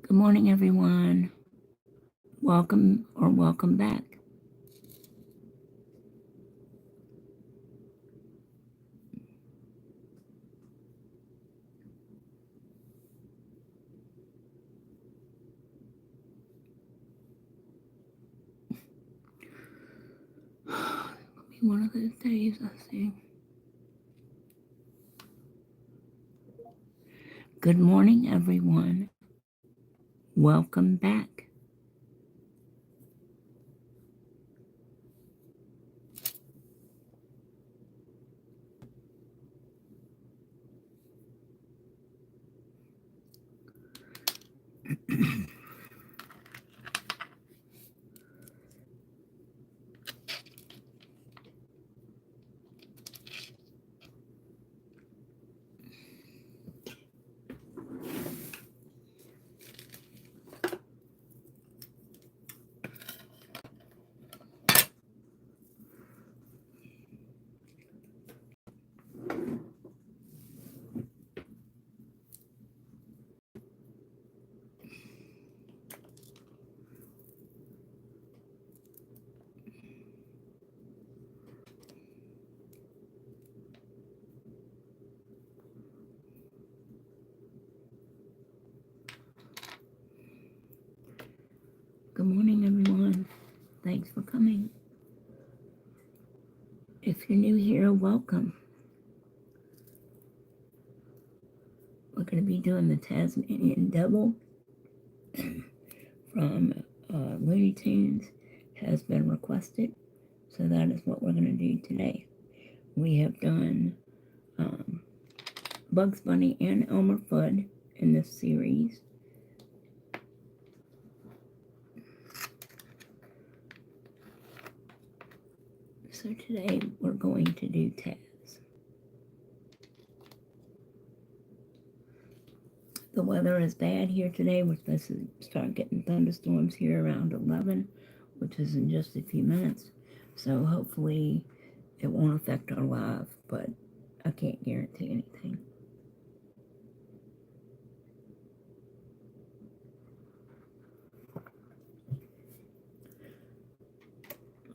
Good morning, everyone. Welcome or welcome back. One of those days, I think. Good morning, everyone. Welcome back. Good morning, everyone. Thanks for coming. If you're new here, welcome. We're going to be doing the Tasmanian Devil from Looney Tunes. Has been requested, so that is what we're going to do today. We have done Bugs Bunny and Elmer Fudd in this series. So today we're going to do Taz. The weather is bad here today. We're supposed to start getting thunderstorms here around 11, which is in just a few minutes. So hopefully it won't affect our live, but I can't guarantee anything.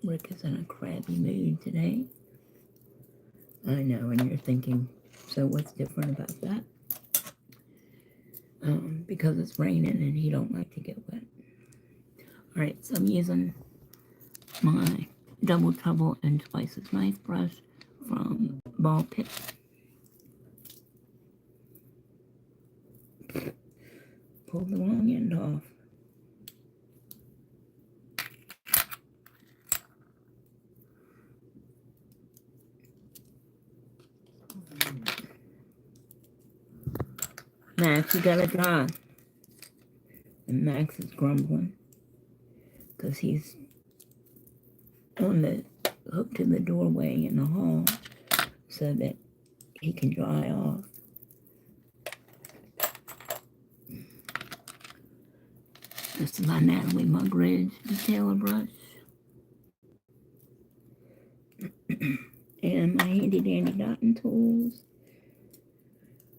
Rick is in a crabby mood today. I know, and you're thinking, so what's different about that? Because it's raining and he don't like to get wet. All right, so I'm using my Double Trouble and Twice as Knife brush from Ball Pit. Pulled the wrong end off. Max, you gotta dry. And Max is grumbling because he's on the hook to the doorway in the hall so that he can dry off. This is my Natalie Mugridge detailer brush. And my handy dandy dotting tools.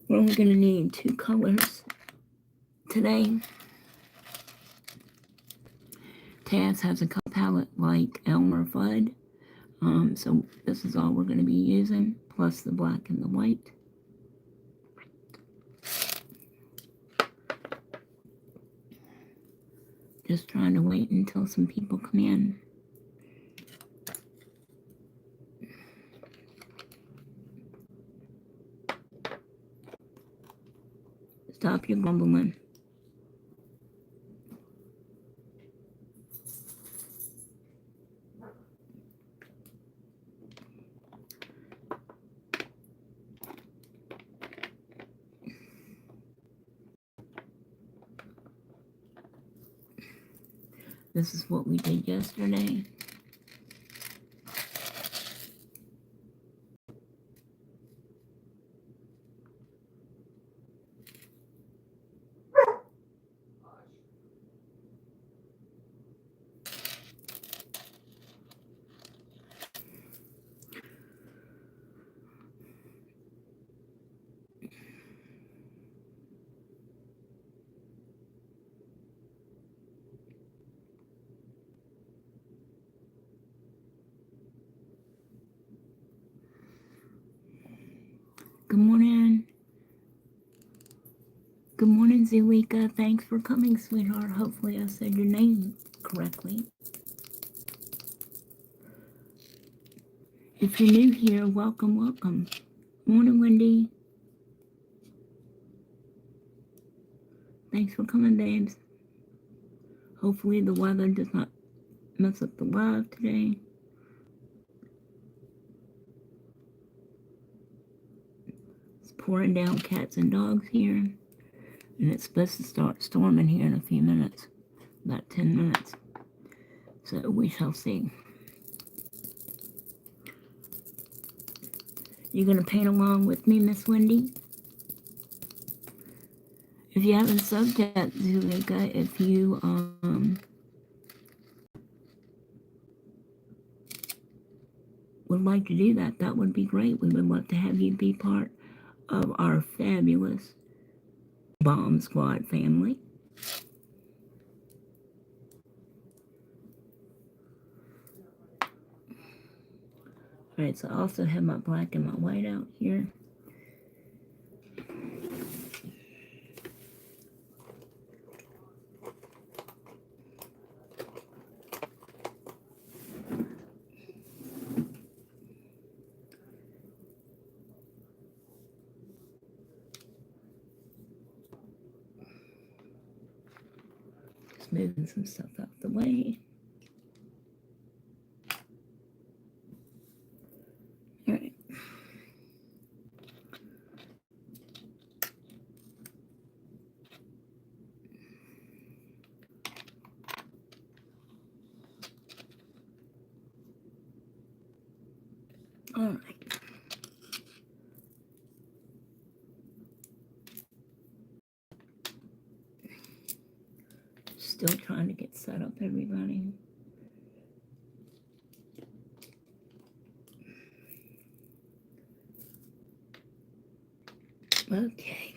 We're only going to need 2 colors today. Taz has a color palette like Elmer Fudd. So this is all we're going to be using, plus the black and the white. Just trying to wait until some people come in. Stop your grumbling. This is what we did yesterday. Good morning, Zulika. Thanks for coming, sweetheart. Hopefully I said your name correctly. If you're new here, welcome, welcome. Morning, Wendy. Thanks for coming, babes. Hopefully the weather does not mess up the live today. It's pouring down cats and dogs here, and it's supposed to start storming here in a few minutes, about 10 minutes. So we shall see. You gonna paint along with me, Miss Wendy? If you haven't subbed yet, Zulika, if you would like to do that, that would be great. We would love to have you be part of our fabulous Bomb Squad family. Alright, so I also have my black and my white out here. Just moving some stuff out the way. Alright. Alright. Still trying to get set up, everybody. Okay.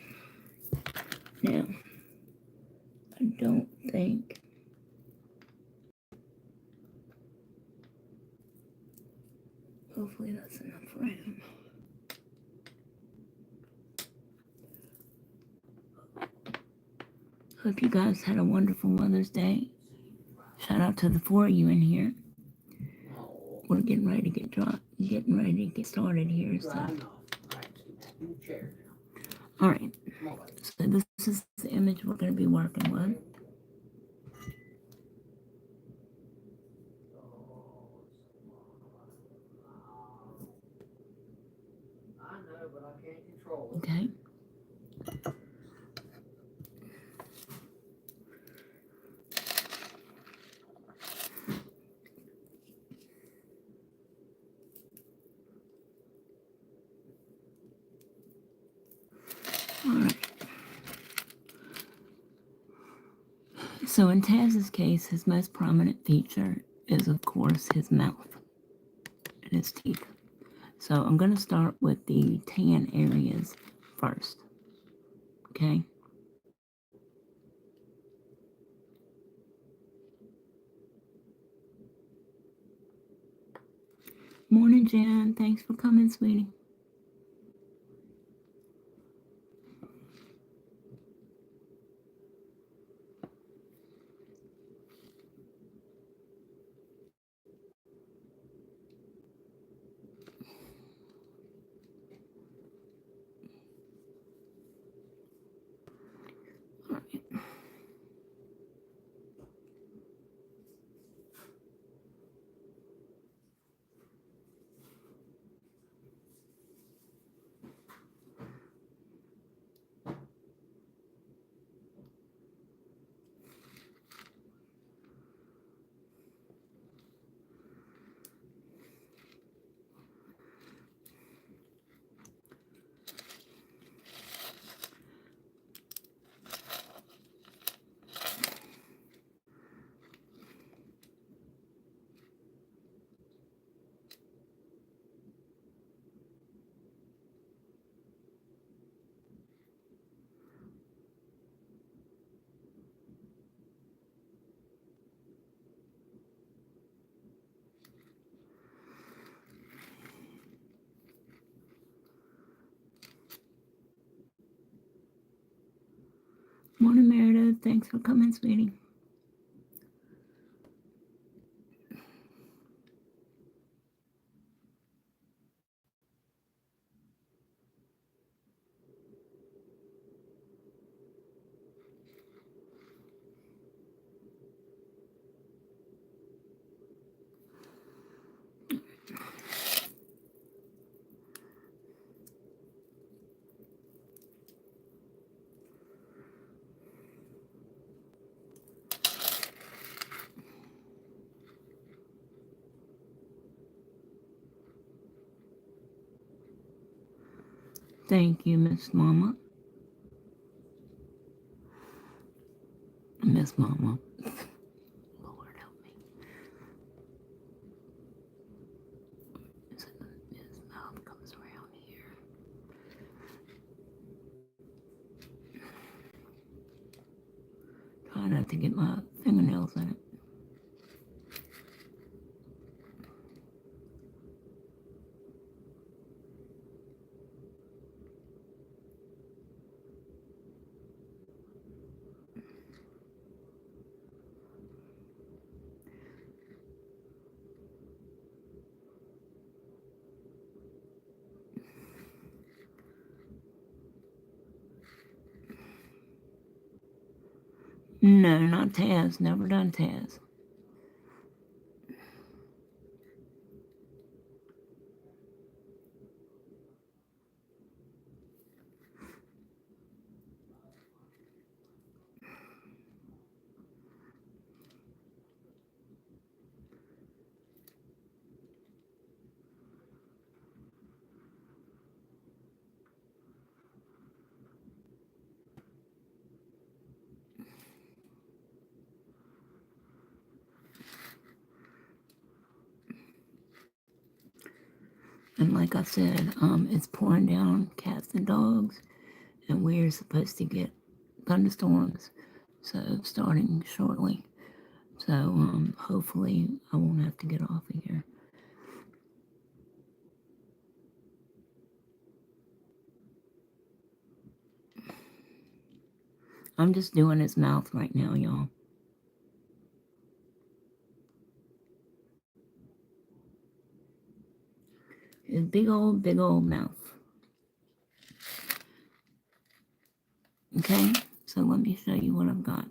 Now, I don't think hopefully that's enough room. Hope you guys had a wonderful Mother's Day. Shout out to the 4 of you in here. We're getting ready to get started here. So. All right. So this is the image we're going to be working with. Okay. All right. So in Taz's case, his most prominent feature is, of course, his mouth and his teeth. So I'm going to start with the tan areas first. Okay. Morning, Jan. Thanks for coming, sweetie. All right. Thanks for coming, sweetie. Thank you, Miss Mama. Miss Mama. Lord help me. His mouth comes around here. Try not to get my fingernails in it. No, not Taz. Never done Taz. And like I said, it's pouring down cats and dogs, and we're supposed to get thunderstorms, so starting shortly. So hopefully I won't have to get off of here. I'm just doing his mouth right now, y'all. His big old mouth. Okay, so let me show you what I've got.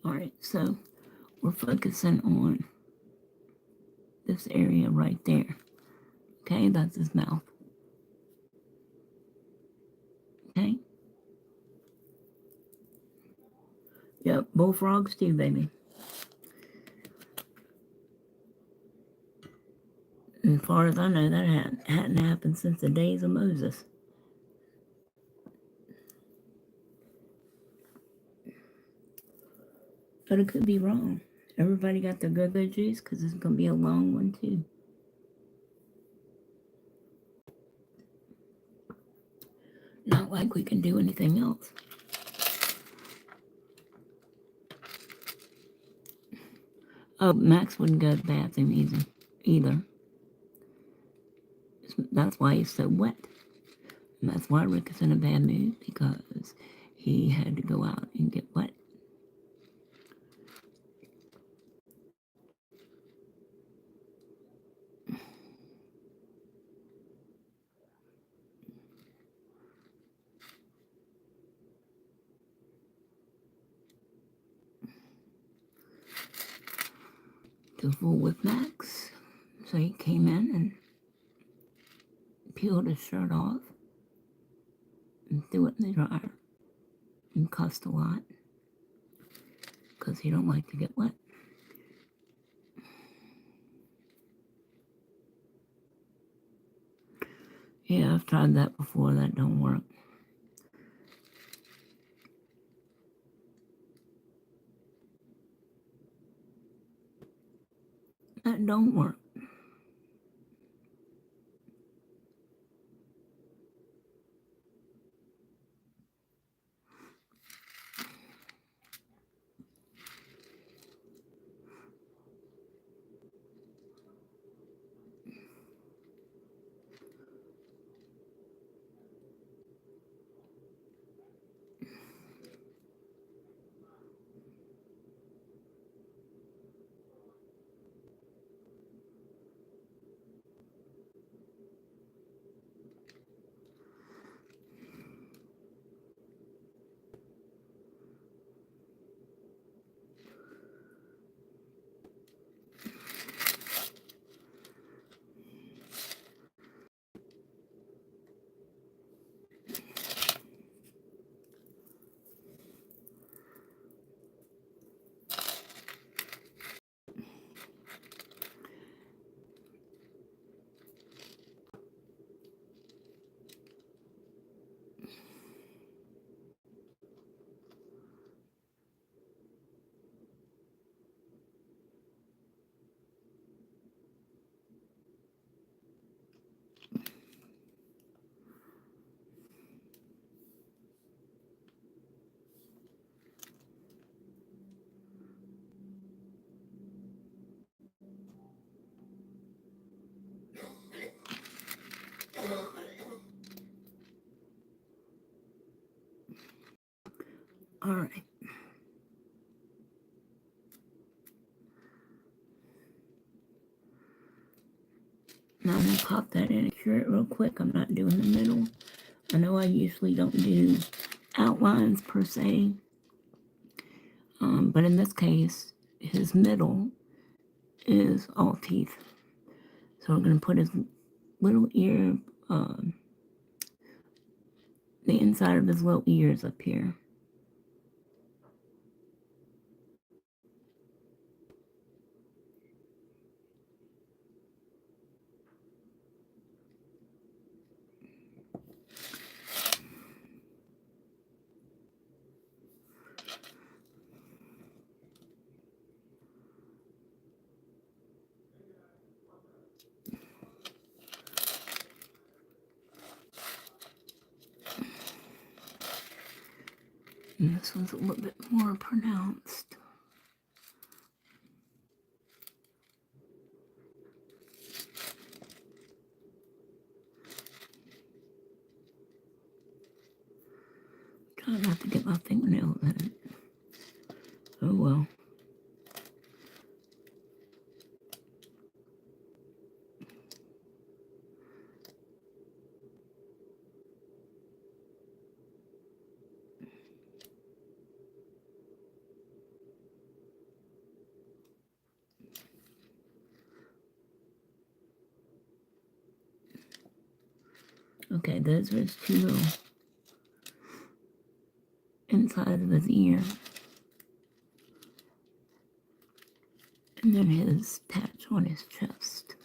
All right, so we're focusing on this area right there. Okay, that's his mouth. Okay. Yep, bullfrogs too, baby. As far as I know, that hadn't happened since the days of Moses. But it could be wrong. Everybody got their go-go juice because it's going to be a long one too. Not like we can do anything else. Oh, Max wouldn't go to the bathroom either. That's why he's so wet. And that's why Rick is in a bad mood, because he had to go out and get wet. To fool with Max. So he came in and peeled his shirt off and threw it in the dryer and cussed a lot because he don't like to get wet. Yeah, I've tried that before. That don't work. That don't work. All right. Now I'm going to pop that in and cure it real quick. I'm not doing the middle. I know I usually don't do outlines per se, but in this case, his middle is all teeth. So we're going to put his little ear, the inside of his little ears up here. And this one's a little bit more pronounced. Try not to get my fingernails in it. Oh well. Okay, those are his two little inside of his ear. And then his patch on his chest.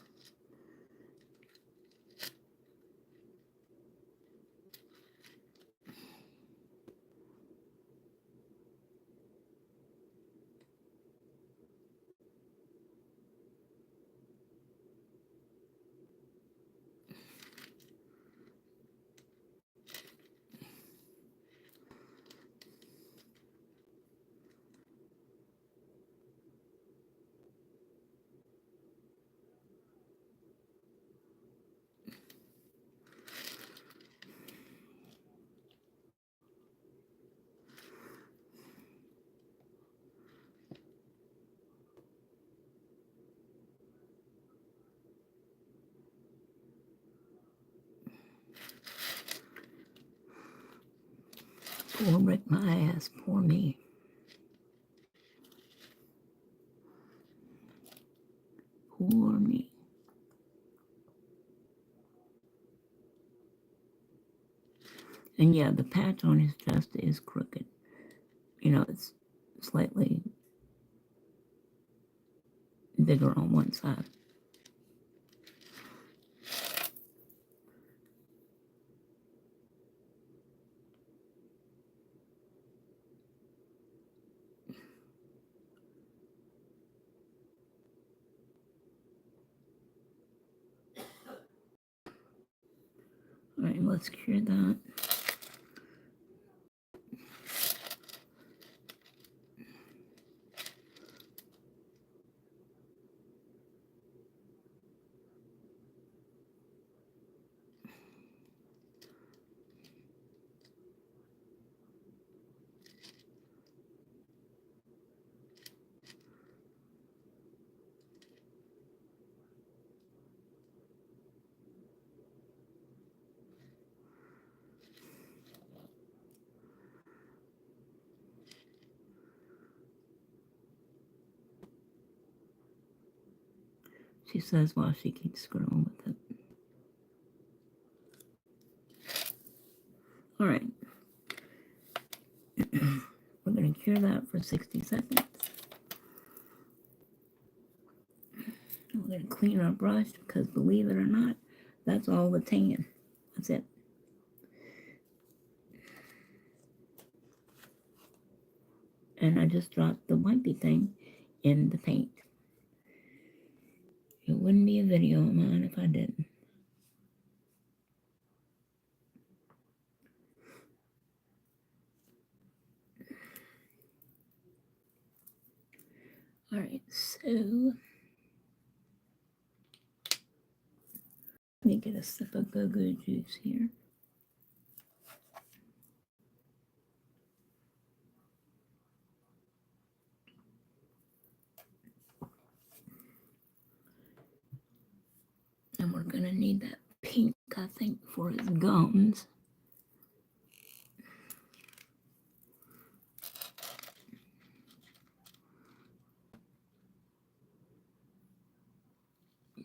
Poor Rick, my ass, poor me. Poor me. And yeah, the patch on his chest is crooked. You know, it's slightly bigger on one side. All right, let's cure that. She says while she keeps scrolling with it. All right. We're going to cure that for 60 seconds. We're going to clean our brush because, believe it or not, that's all the tan. That's it. And I just dropped the wipey thing in the paint. It wouldn't be a video of mine if I didn't. All right, so let me get a sip of go-go juice here. And we're gonna need that pink, I think, for his gums.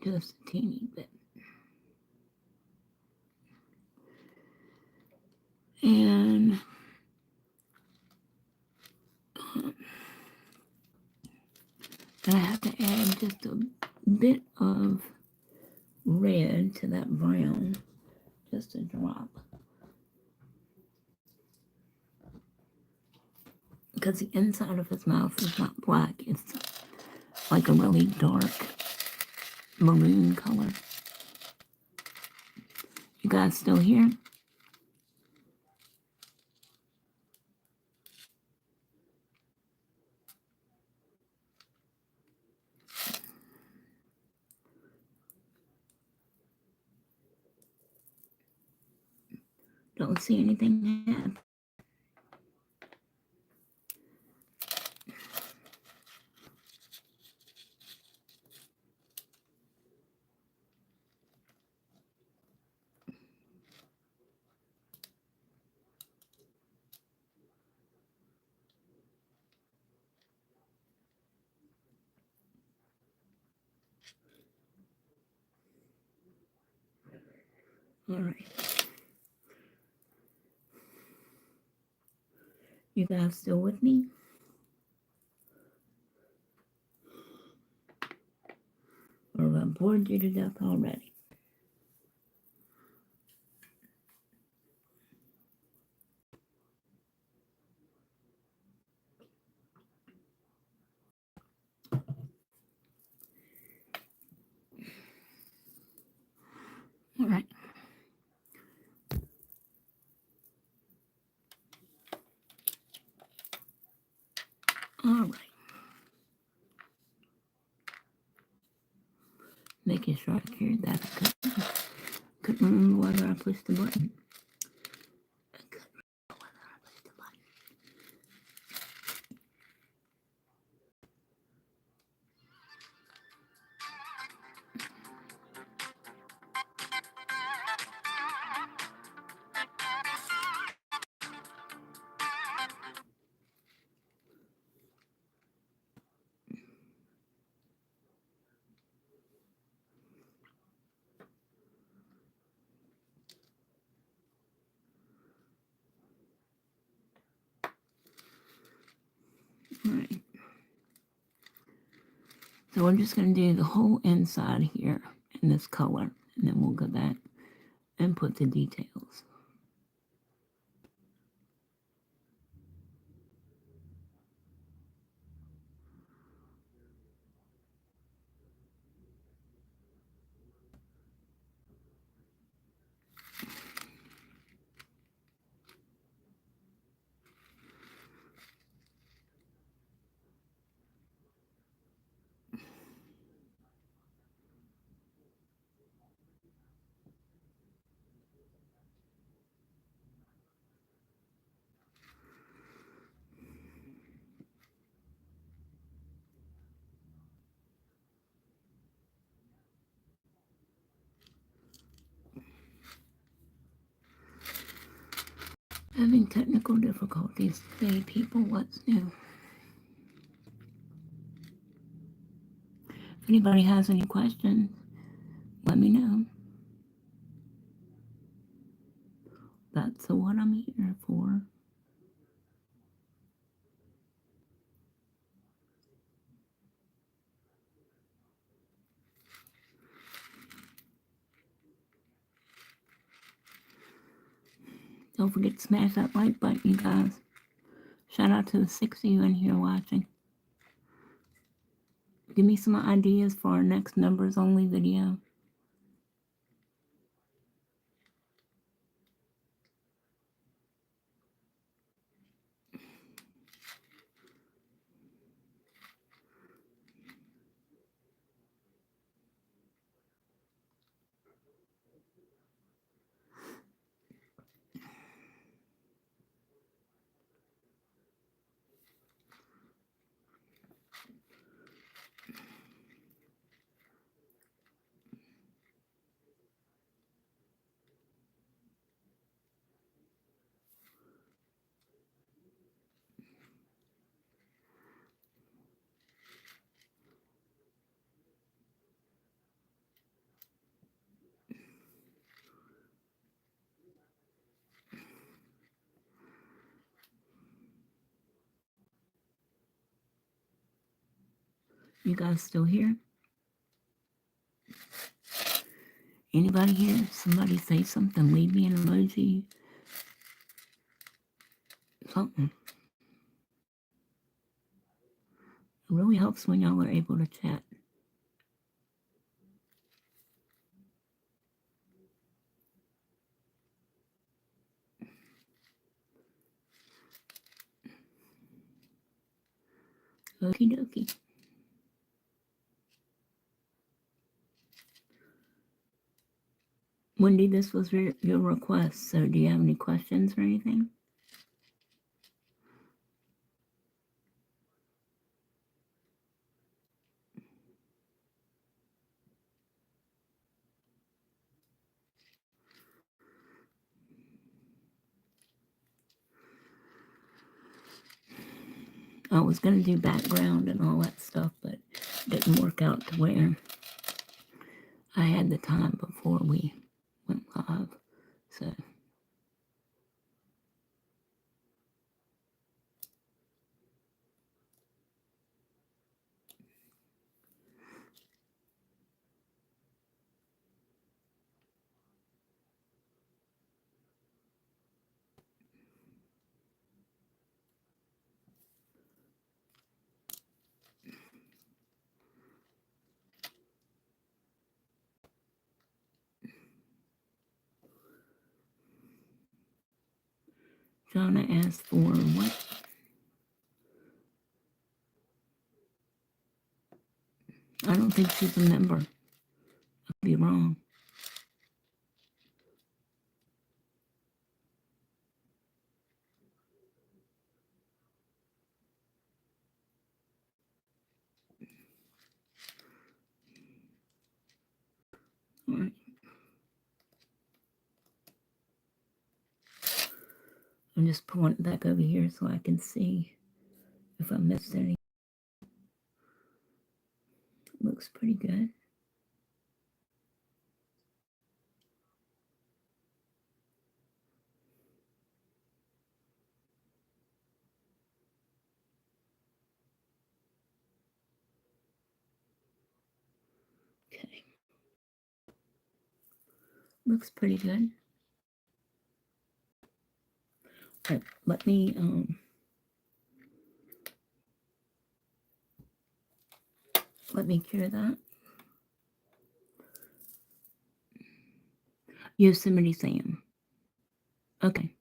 Just a teeny bit. And I have to add just a bit of red to that brown, just a drop. Because the inside of his mouth is not black, it's like a really dark maroon color. You guys still here? Don't see anything happen. All right. You guys still with me? Or have I bored you to death already? All right. All right. Making sure I carried that. I couldn't remember whether I pushed the button. I couldn't remember whether I pushed the button. All right. So I'm just going to do the whole inside here in this color, and then we'll go back and put the details. Having technical difficulties today, people. What's new? If anybody has any questions, let me know. That's what I'm here for. Don't forget to smash that like button, you guys. Shout out to the 6 of you in here watching. Give me some ideas for our next members only video. You guys still here? Anybody here? Somebody say something. Leave me an emoji. Something. It really helps when y'all are able to chat. Okie dokie. Wendy, this was your request, so do you have any questions or anything? I was going to do background and all that stuff, but it didn't work out to where I had the time before we went live. So, Jonna asked for what? I don't think she's a member. I could be wrong. All right. I'm just pulling it back over here so I can see if I missed any. Looks pretty good. Okay. Looks pretty good. All right, let me cure that. Yosemite Sam. Okay.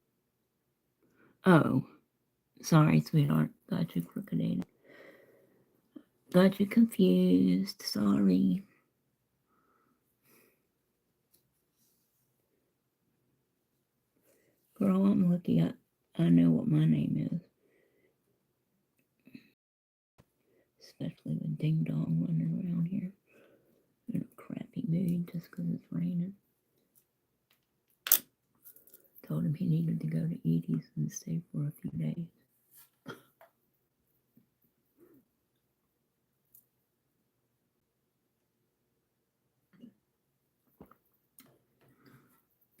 Oh, sorry, sweetheart. Got you crooked. Got you confused. Sorry. Girl, I'm lucky I know what my name is. Especially with Ding Dong running around here in a crappy mood just because it's raining. Told him he needed to go to Edie's and stay for a few days.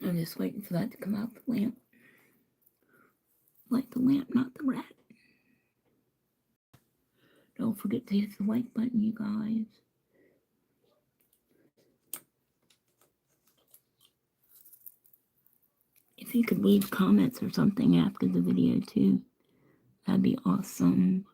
I'm just waiting for that to come out the lamp. Light the lamp, not the rat. Don't forget to hit the like button, you guys. If you could leave comments or something after the video too, that'd be awesome.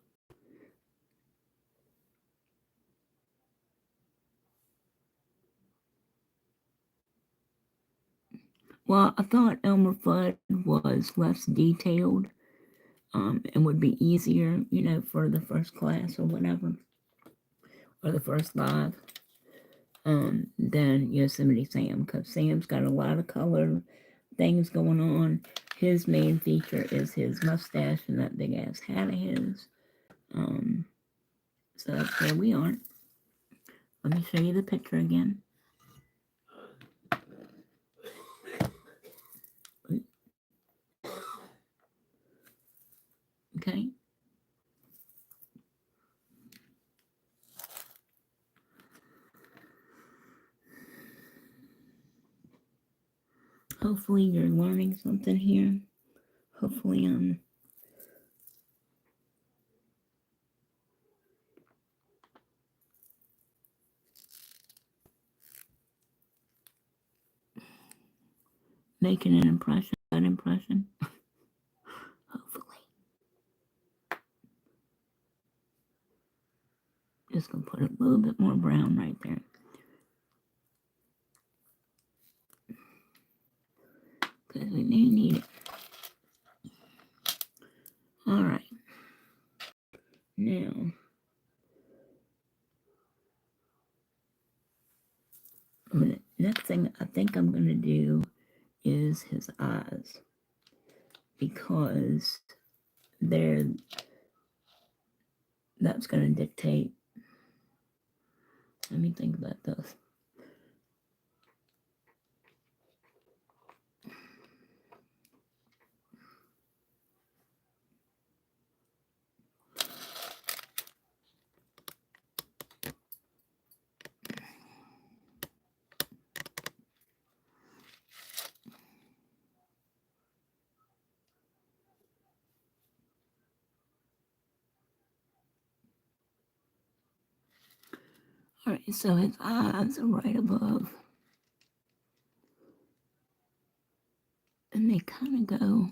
Well, I thought Elmer Fudd was less detailed and would be easier, you know, for the first class or whatever, or the first live, than Yosemite Sam, because Sam's got a lot of color things going on. His main feature is his mustache and that big ass hat of his. So that's where we are. Let me show you the picture again. Okay. Hopefully you're learning something here. Hopefully making an impression, that impression. Hopefully. Just gonna put a little bit more brown right there. Because we may need it. Alright. Now, the next thing I think I'm going to do is his eyes. Because that's going to dictate. Let me think about this. Alright, so his eyes are right above. And they kind of go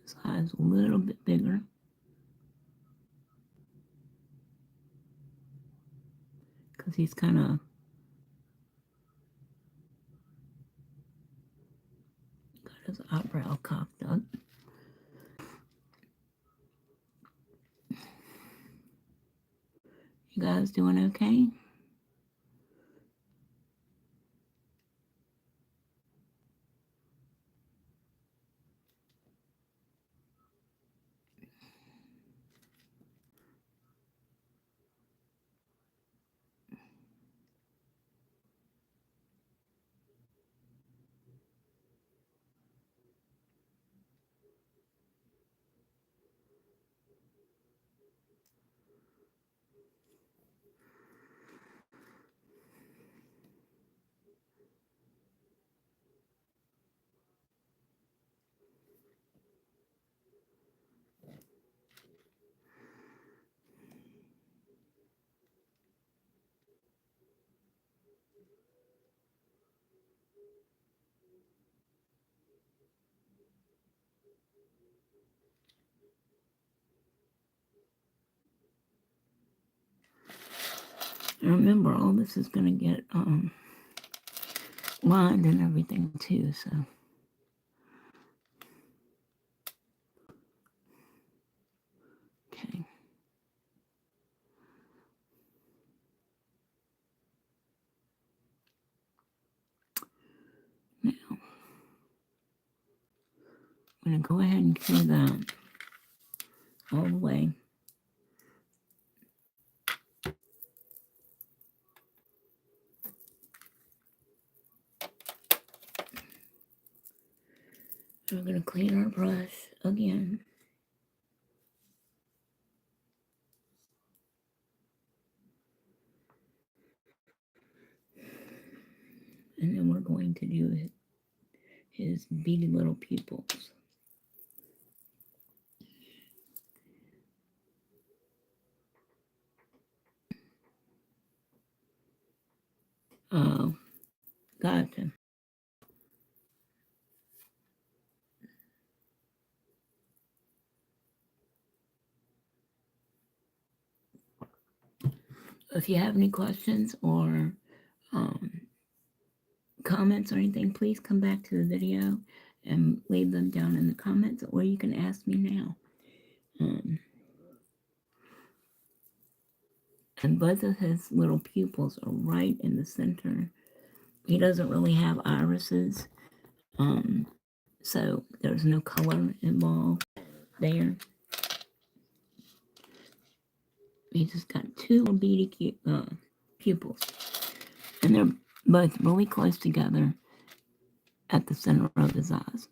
his eyes a little bit bigger. Because he's kind of got his eyebrow cocked up. You guys doing okay? And remember, all this is going to get lined and everything too, so. Okay. Now, I'm going to go ahead and clear that all the way. We're going to clean our brush again. And then we're going to do his beady little pupils. Oh, gotcha. If you have any questions or comments or anything, please come back to the video and leave them down in the comments, or you can ask me now. And both of his little pupils are right in the center he doesn't really have irises, so there's no color involved there. He just got two beady pupils, and they're both really close together at the center of his eyes.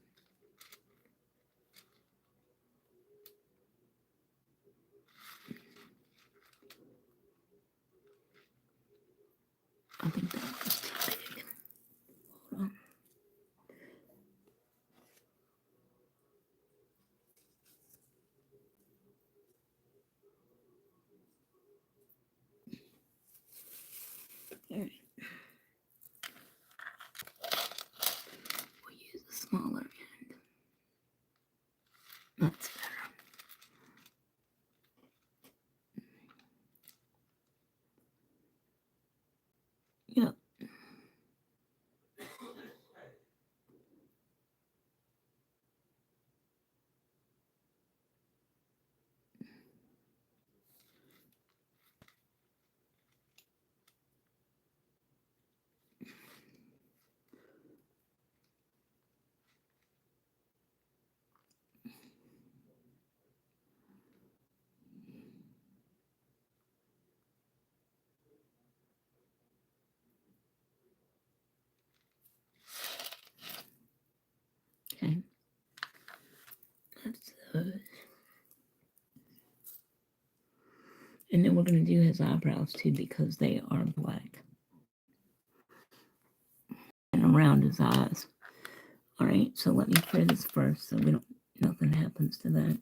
I think that was too big. Hold on. All right. We'll use a smaller end. That's better. Yep. Okay. That's and then we're going to do his eyebrows too because they are black. And around his eyes. All right, so let me clear this first so nothing happens to that.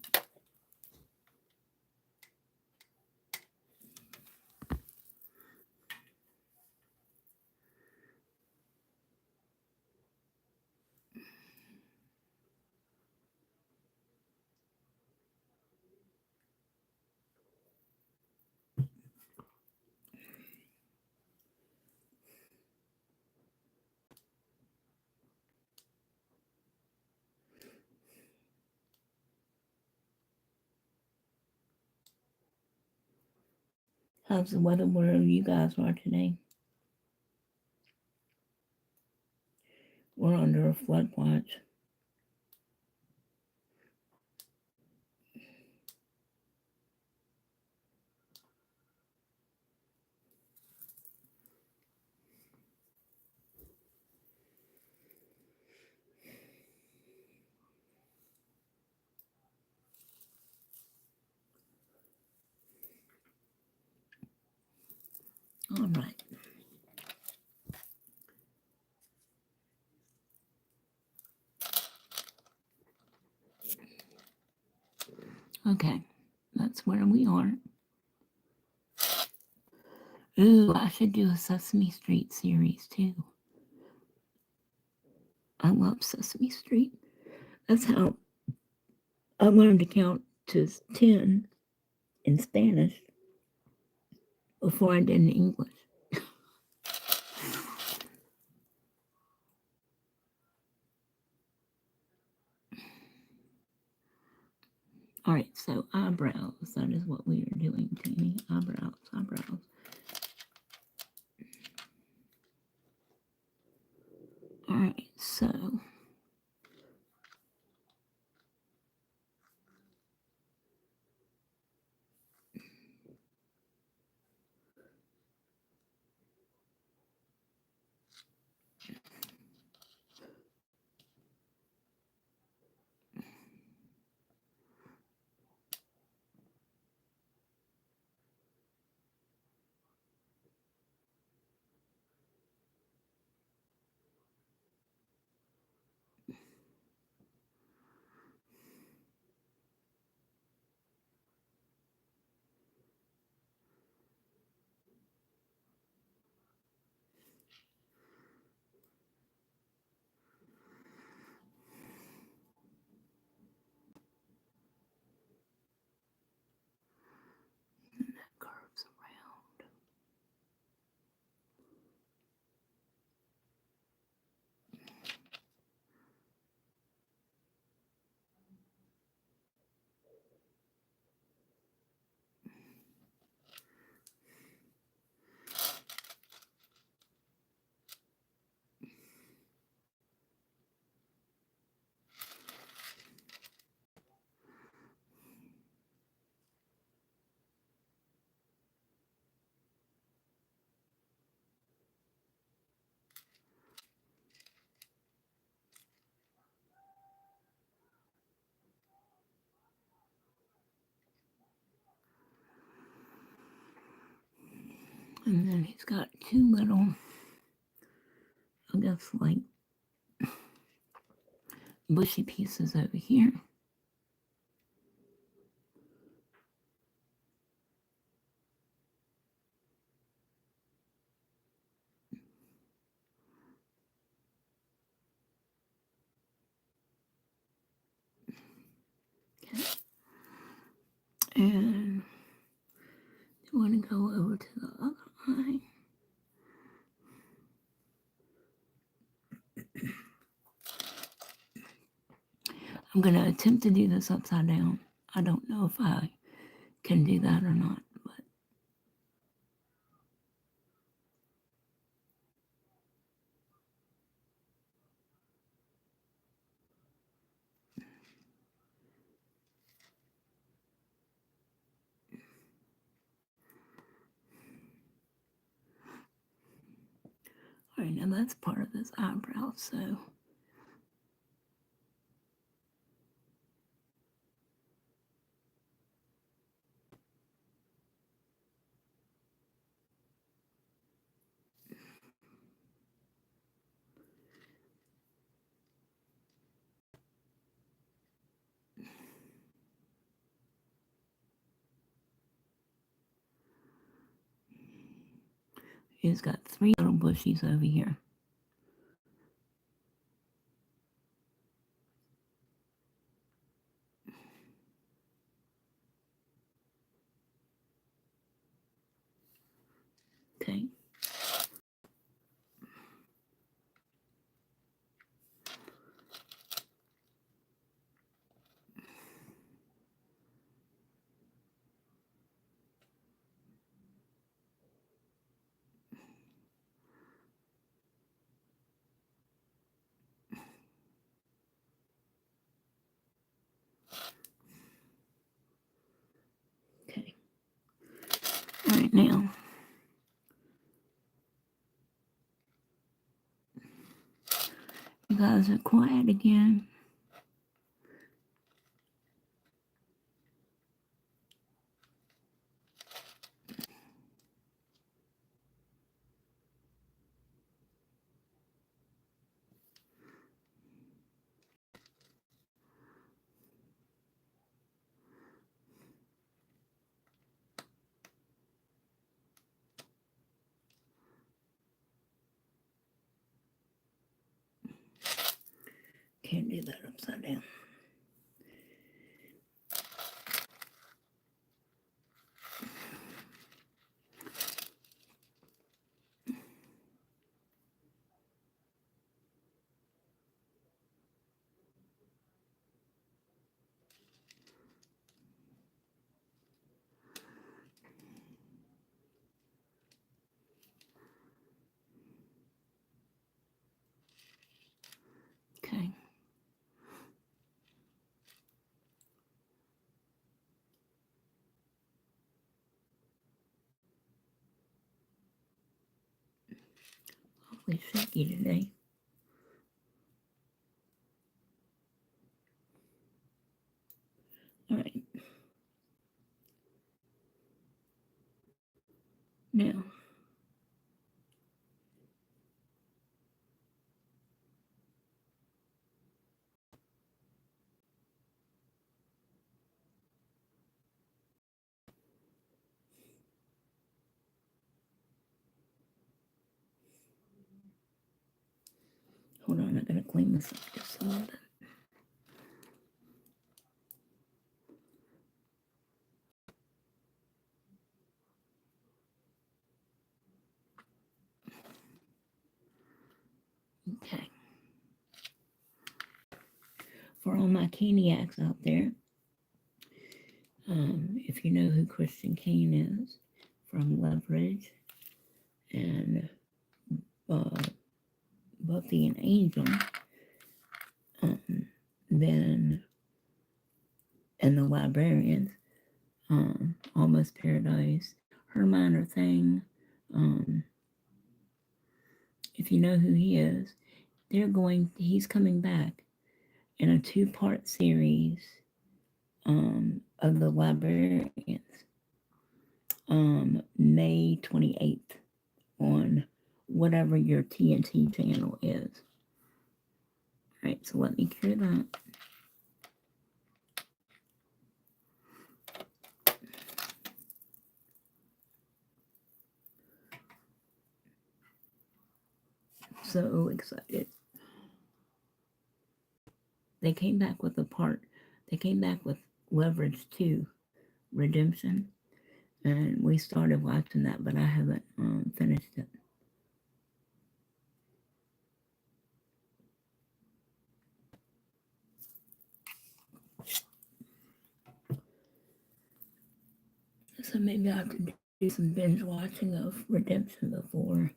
How's the weather where you guys are today? We're under a flood watch. All right. Okay, that's where we are. Ooh, I should do a Sesame Street series too. I love Sesame Street. That's how I learned to count to 10 in Spanish before I did in English. All right, so eyebrows. That is what we are doing, Tammy. Eyebrows, eyebrows. All right, so And then he's got two little, I guess, like bushy pieces over here. Okay. And you want to go over to the other eye. I'm going to attempt to do this upside down. I don't know if I can do that or not, but all right, now that's part of this eyebrow, so he's got three little bushies over here. Okay. Okay. All right, now you guys are quiet again. Can't do that upside down. Okay. Awfully shaky today. All right. Now, hold on, I gotta clean this up just a little bit. Okay. For all my Caniacs out there, if you know who Christian Kane is from Leverage and Buffy and Angel, then and the Librarians, Almost Paradise, Her Minor Thing, if you know who he is, he's coming back in a 2-part series of the Librarians. May 28th on whatever your TNT channel is. All right, so let me clear that. So excited. They came back with they came back with Leverage 2 Redemption, and we started watching that, but I haven't finished it. So maybe I have to do some binge watching of Redemption before.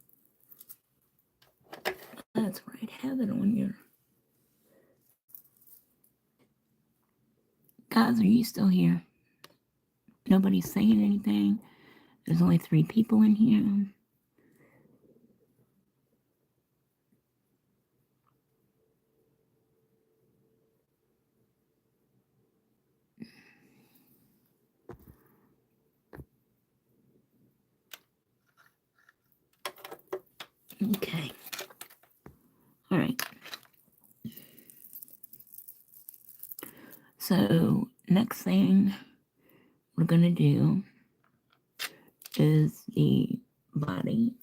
That's right, have it on your... Guys, are you still here? Nobody's saying anything. There's only 3 people in here. Okay. All right. So next thing we're going to do is the body.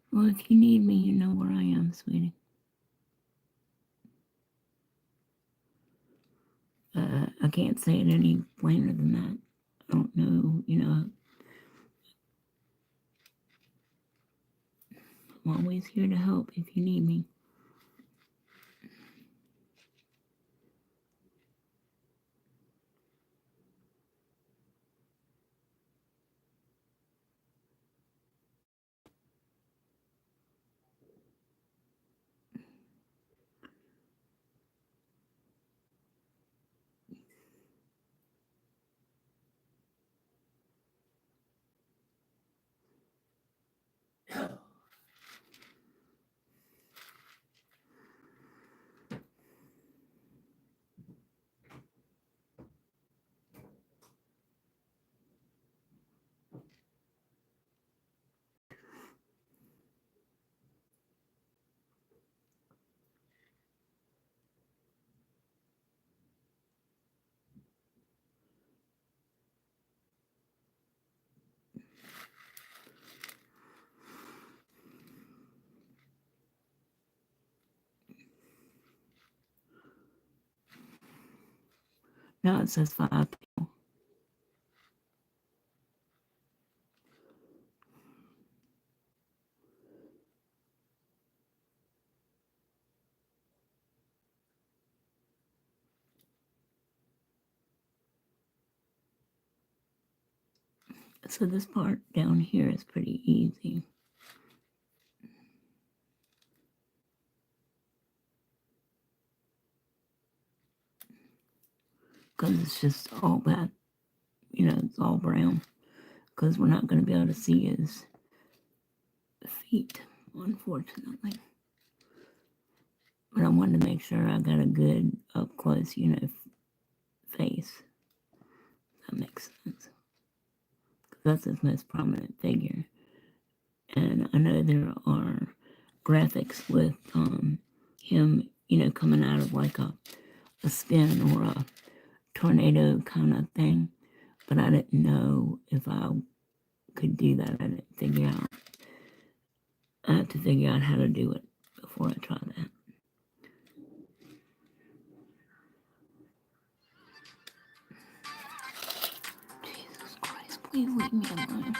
Well, if you need me, you know where I am, sweetie. I can't say it any plainer than that. I don't know, I'm always here to help if you need me. Now it says 5 people. So this part down here is pretty easy. Because it's just all that, it's all brown. Because we're not going to be able to see his feet, unfortunately. But I wanted to make sure I got a good up close, face. That makes sense. That's his most prominent figure. And I know there are graphics with him, coming out of like a spin or a tornado kind of thing. But I didn't know if I could do that. I didn't figure out. I have to figure out how to do it before I try that. Jesus Christ, please leave me alone.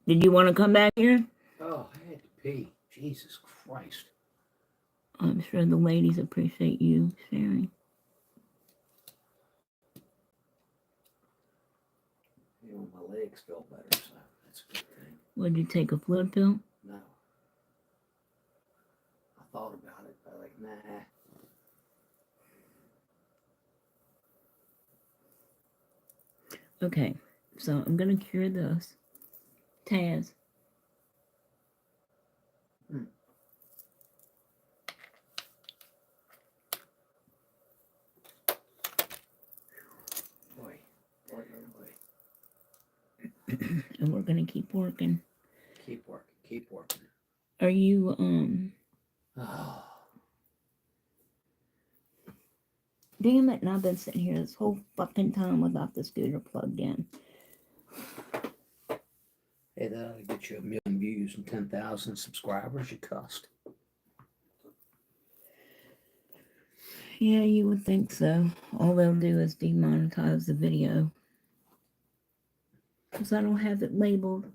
Did you want to come back here? Oh, I had to pee. Jesus Christ. I'm sure the ladies appreciate you sharing. You know, my legs feel better, so that's a good thing. Would you take a fluid pill? No. I thought about it, but like, nah. Okay, so I'm gonna cure this. Taz. Hmm. Boy, boy, boy. And we're gonna keep working. Keep working, keep working. Are you Oh. Damn it, and I've been sitting here this whole fucking time without the scooter plugged in. Hey, that'll get you 1 million views and 10,000 subscribers, you cussed. Yeah, you would think so. All they'll do is demonetize the video. Because I don't have it labeled.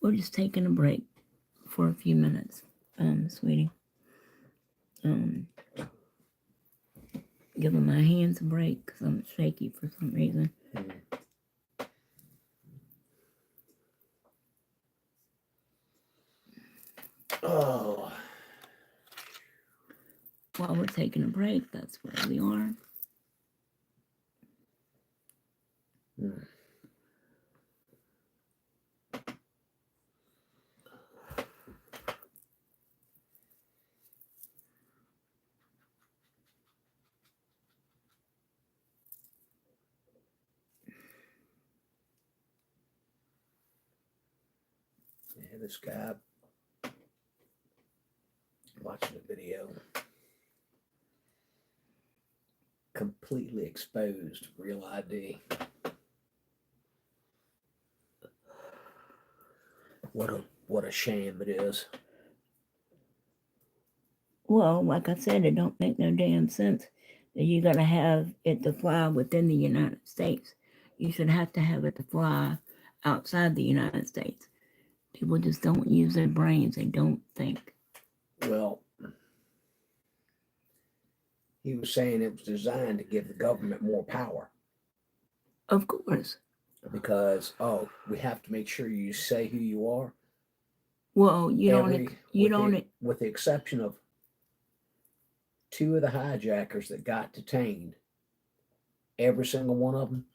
We're just taking a break for a few minutes, sweetie. Giving my hands a break because I'm shaky for some reason. Oh. While we're taking a break, that's where we are. Yeah, this guy watching the video completely exposed Real ID. What a shame it is. Well, like I said, it don't make no damn sense that you gotta have it to fly within the United States. You should have to have it to fly outside the United States. People just don't use their brains. They don't think. Well, he was saying it was designed to give the government more power. Of course. Because, we have to make sure you say who you are. Well, with the exception of 2 of the hijackers that got detained, every single one of them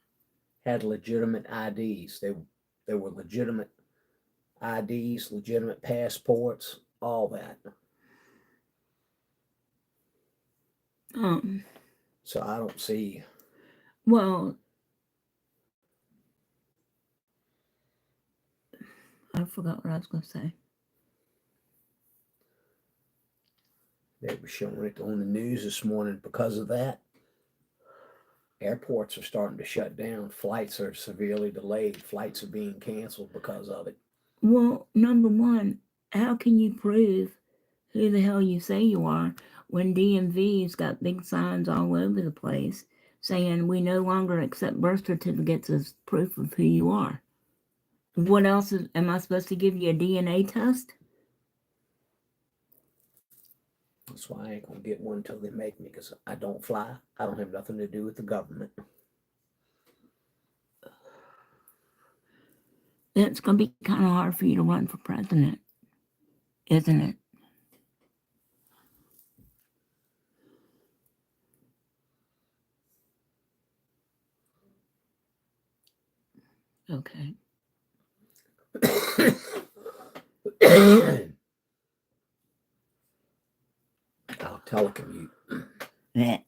had legitimate IDs. They were legitimate IDs, legitimate passports, all that. So I don't see. Well, I forgot what I was going to say. They were showing it on the news this morning because of that. Airports are starting to shut down. Flights are severely delayed. Flights are being canceled because of it. Well, number one, how can you prove who the hell you say you are when DMV's got big signs all over the place saying we no longer accept birth certificates as proof of who you are? What else am I supposed to give you a DNA test? That's why I ain't gonna get one until they make me, because I don't fly. I don't have nothing to do with the government. It's going to be kind of hard for you to run for president, isn't it? Okay. I'll telecommute. Yeah.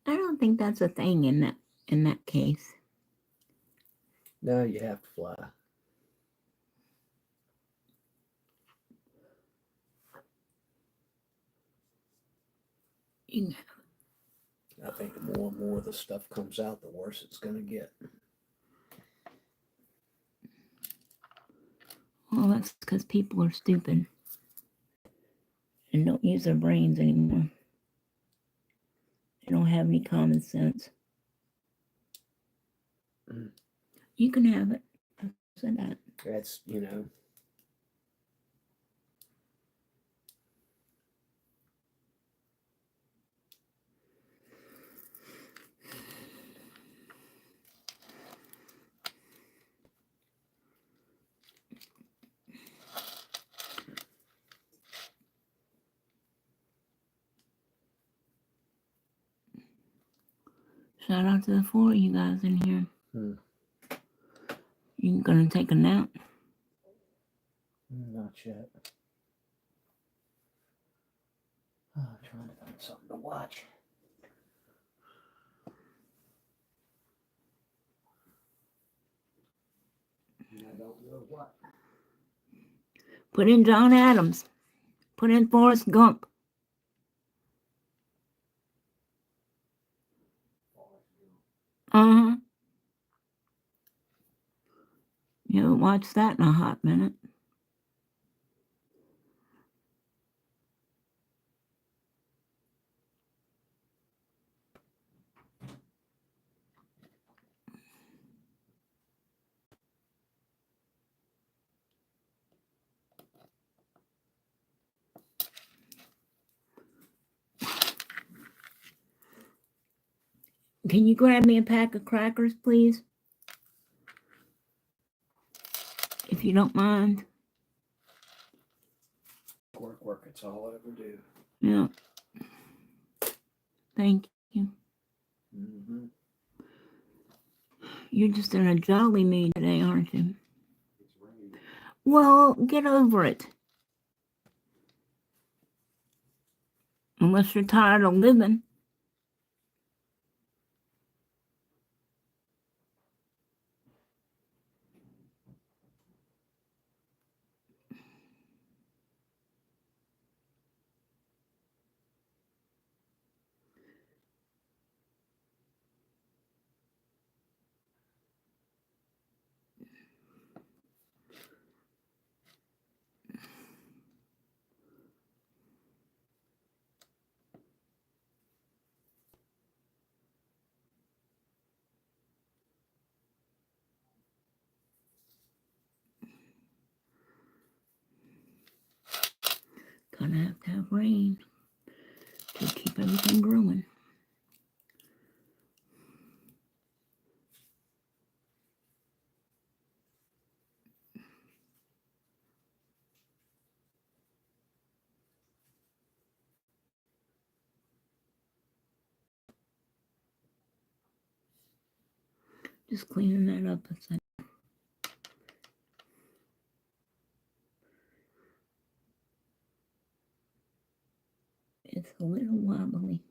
I don't think that's a thing in that case. No, you have to fly. I think the more and more the stuff comes out, the worse it's going to get. Well, that's because people are stupid and don't use their brains anymore. They don't have any common sense. Mm. You can have it. I said that. That's, Shout out to the 4 of you guys in here. You gonna take a nap? Not yet. Oh, I'm trying to find something to watch. And I don't know what. Put in John Adams. Put in Forrest Gump. Uh-huh. You haven't watched that in a hot minute. Can you grab me a pack of crackers, please? If you don't mind. Work. It's all I ever do. Yeah. Thank you. Mm-hmm. You're just in a jolly mood today, aren't you? Well, get over it. Unless you're tired of living. Gonna have to have rain to keep everything growing. Just cleaning that up a second. It's a little wobbly.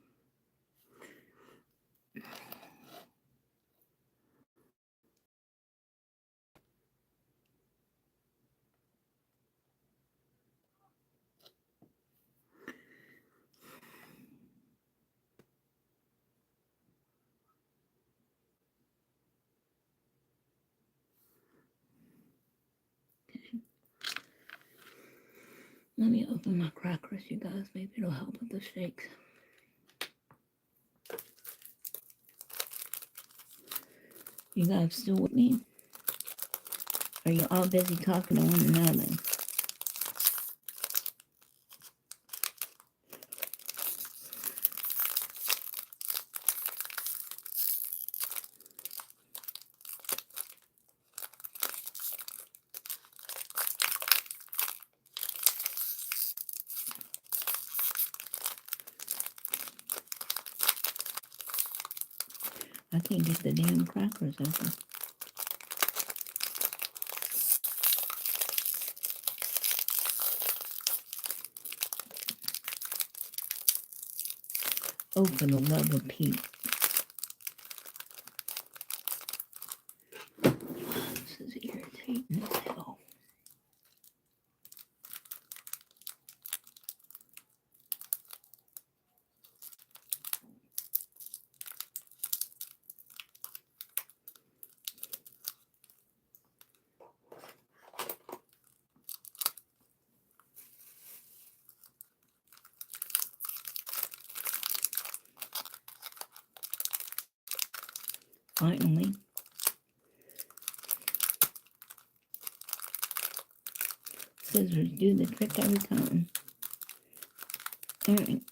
Let me open my crackers, you guys. Maybe it'll help with the shakes. You guys still with me? Are you all busy talking to one another? I can't get the damn crackers open. Oh, for the love of Pete. This is irritating as hell. scissors do the trick every time. Alright.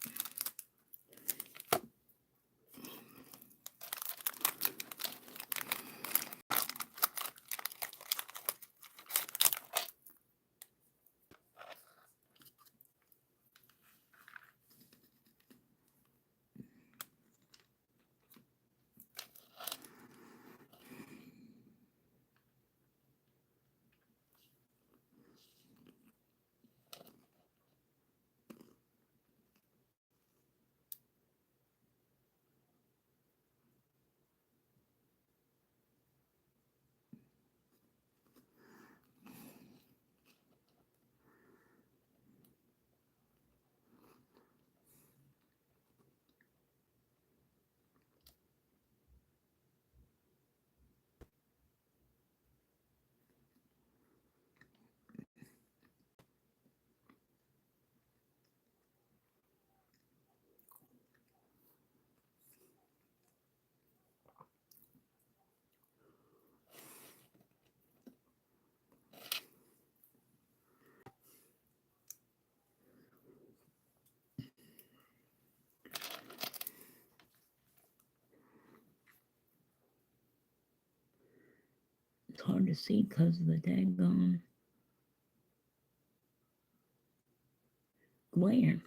It's hard to see because of the daggone glare.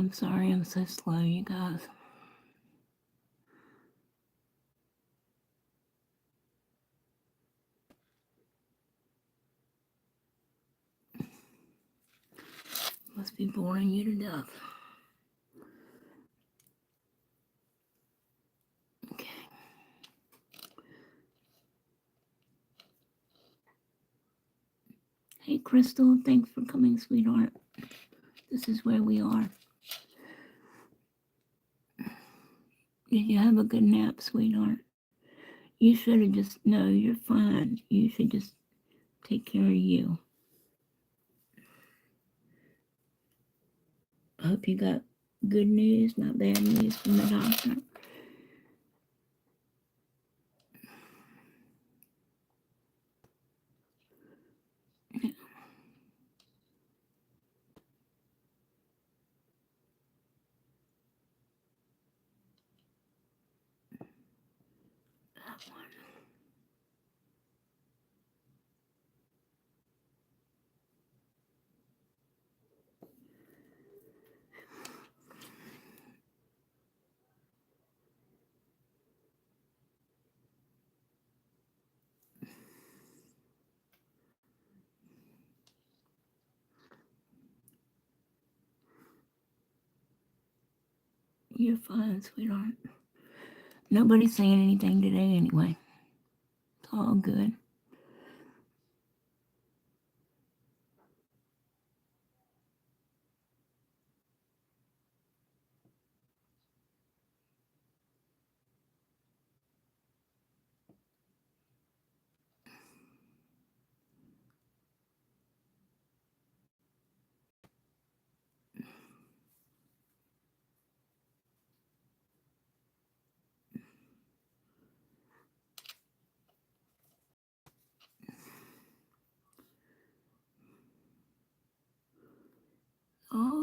I'm sorry I'm so slow, you guys. Must be boring you to death. Okay. Hey, Crystal, thanks for coming, sweetheart. This is where we are. Did you have a good nap, sweetheart? You should have just, no, you're fine. You should just take care of you. I hope you got good news, not bad news from the doctor. That one. You're fine, sweetheart. Nobody's saying anything today anyway. It's all good.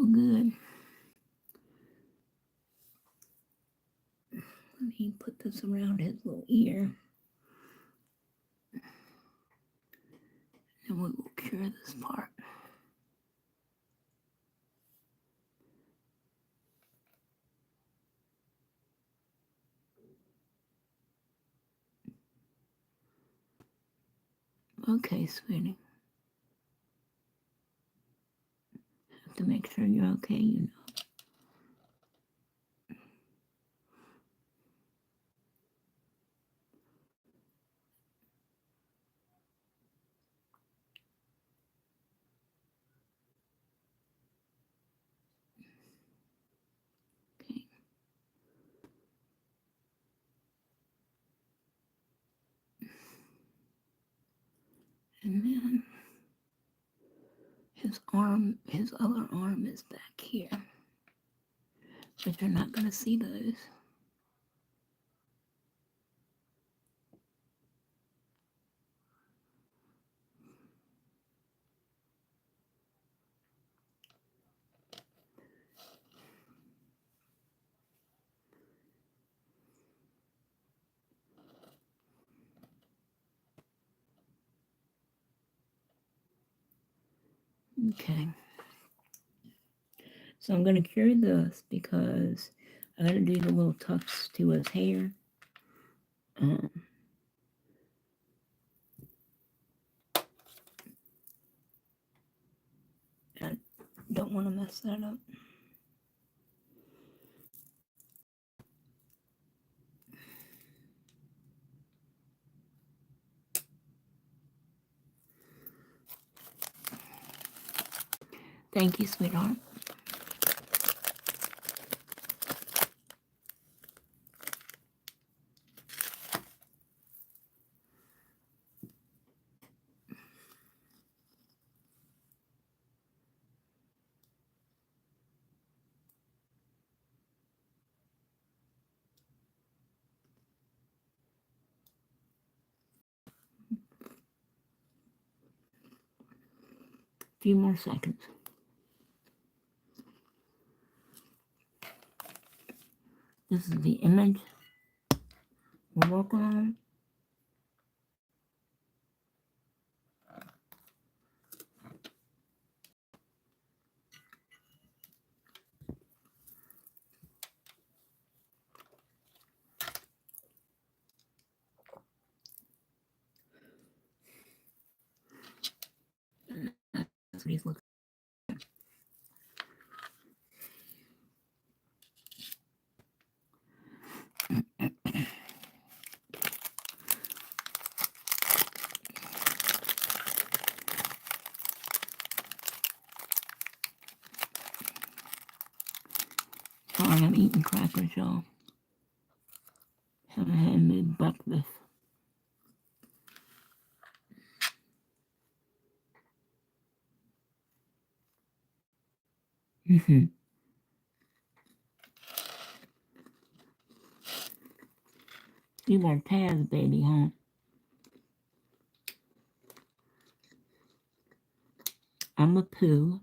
real good. Let me put this around his little ear. And we will cure this part. Okay, sweetie. Have to make sure you're okay, you know. Okay. And then his other arm is back here. But you're not going to see those. Okay. So I'm going to cure this because I got to do the little tufts to his hair. I don't want to mess that up. Thank you, sweetheart. A few more seconds. This is the image we're working on. That's what he's looking. Sorry, I'm eating crackers, y'all. Haven't had me breakfast. You are Taz, baby, huh? I'm a Pooh.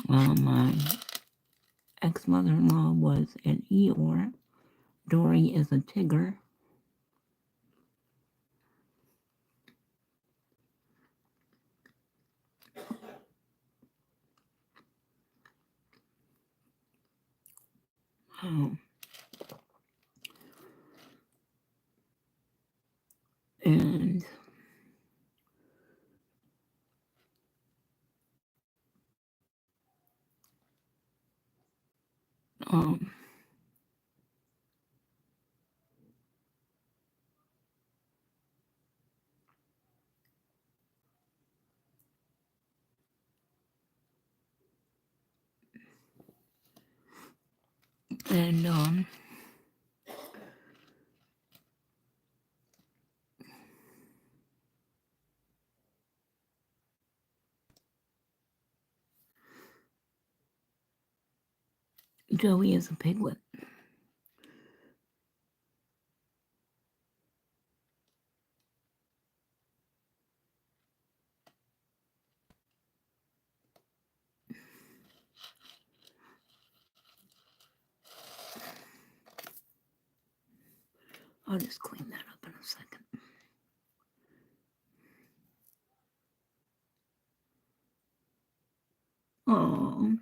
My ex-mother-in-law was an Eeyore. Dory is a Tigger. And Joey is a piglet. I'll just clean that up in a second. Oh.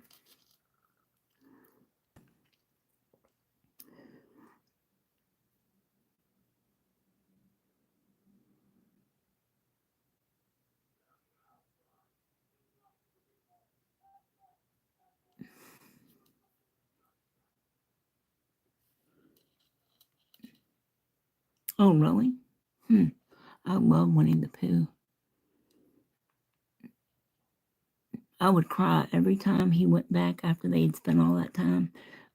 Oh, really? I love Winnie the Pooh. I would cry every time he went back after they'd spent all that time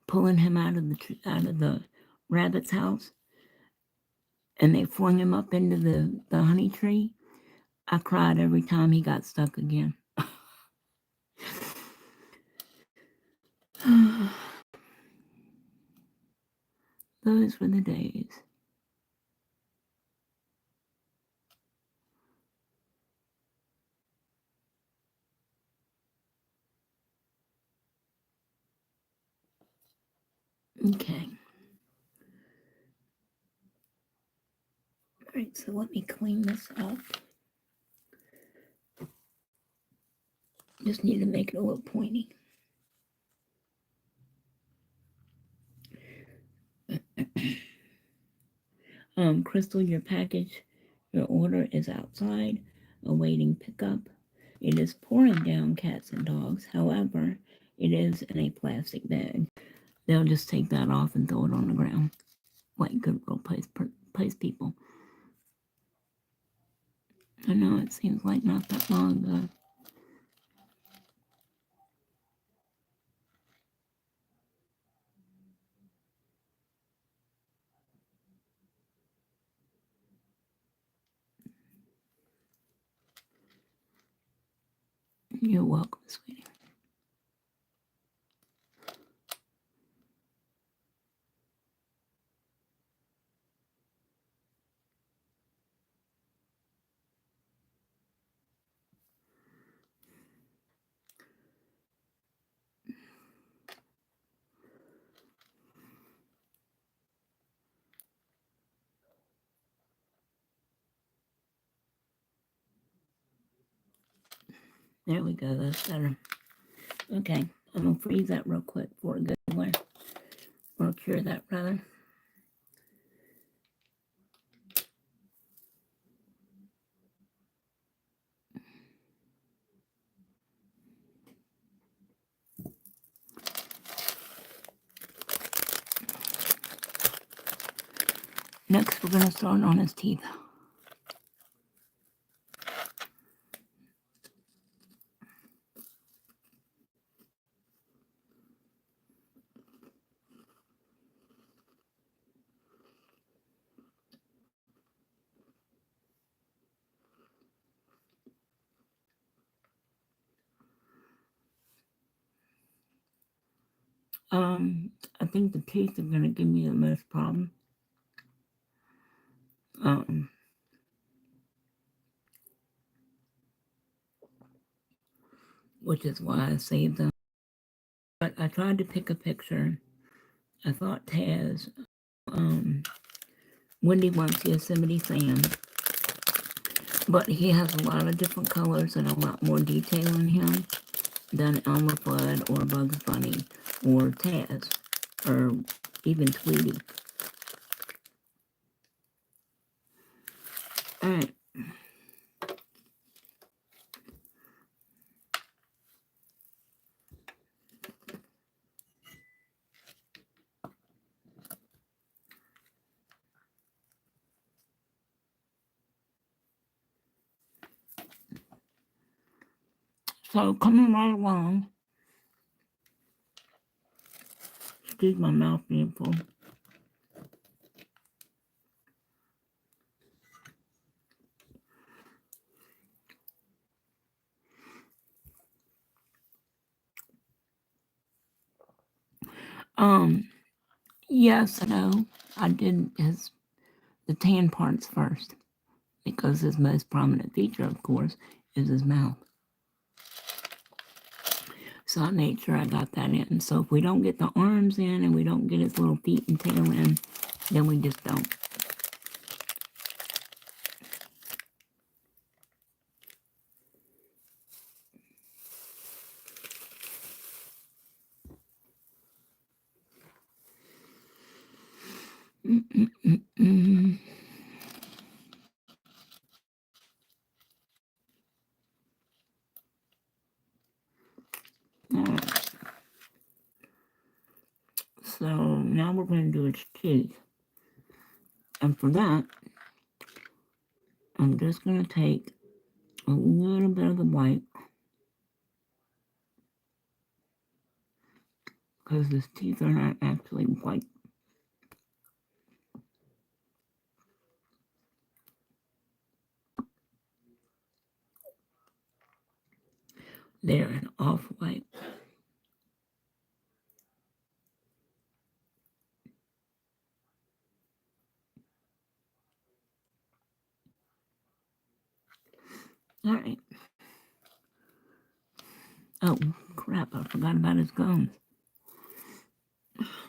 pulling him out of the rabbit's house, and they flung him up into the honey tree. I cried every time he got stuck again. Those were the days. Okay. All right, so let me clean this up. Just need to make it a little pointy. Crystal, your package, your order is outside, awaiting pickup. It is pouring down cats and dogs. However, it is in a plastic bag. They'll just take that off and throw it on the ground, like good real place people. I know it seems like not that long ago. You're welcome, sweetie. There we go, that's better. Okay, I'm gonna freeze that real quick for a good one. Or cure that rather. Next, we're gonna start on his teeth. I think the teeth are gonna give me the most problem. Which is why I saved them. But I tried to pick a picture. I thought Taz, Wendy wants Yosemite Sam, but he has a lot of different colors and a lot more detail in him than Elmer Fudd or Bugs Bunny or Taz or even Tweety. All right. So coming right along, excuse my mouth being full. Yes, no, I did the tan parts first because his most prominent feature, of course, is his mouth. So I made sure I got that in. So if we don't get the arms in and we don't get his little feet and tail in, then we just don't. Mm-mm-mm-mm. All right. So now we're going to do its teeth. And for that, I'm just going to take a little bit of the white because his teeth are not actually white. They're an off-white. All right. Oh, crap. I forgot about his gums.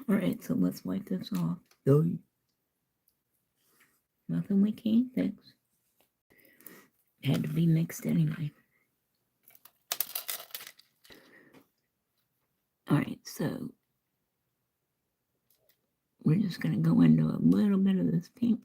All right, so let's wipe this off. Nothing we can't fix. Had to be mixed anyway. All right, so we're just going to go into a little bit of this pink.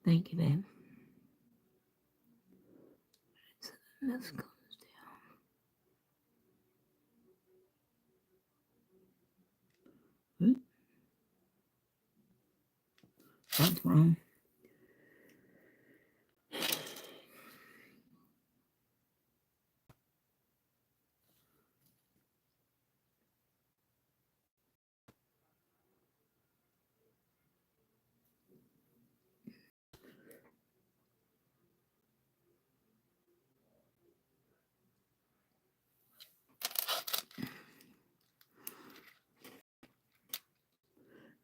Thank you, babe. So this goes down. That's wrong.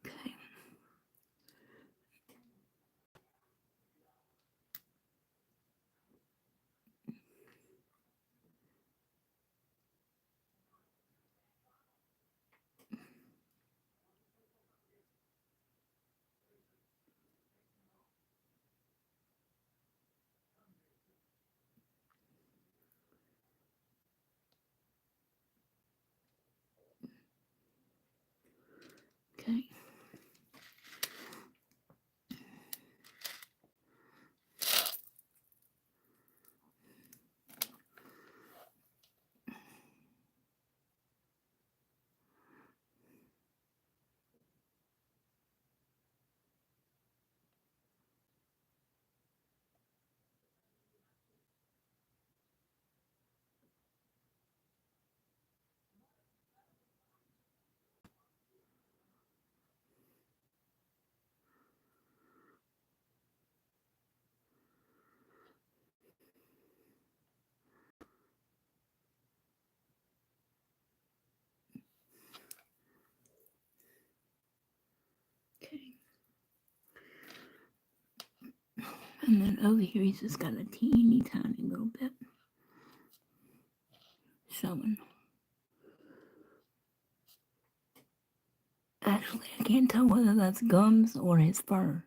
Okay. Okay. Okay. And then over here, he's just got a teeny tiny little bit showing. Actually, I can't tell whether that's gums or his fur.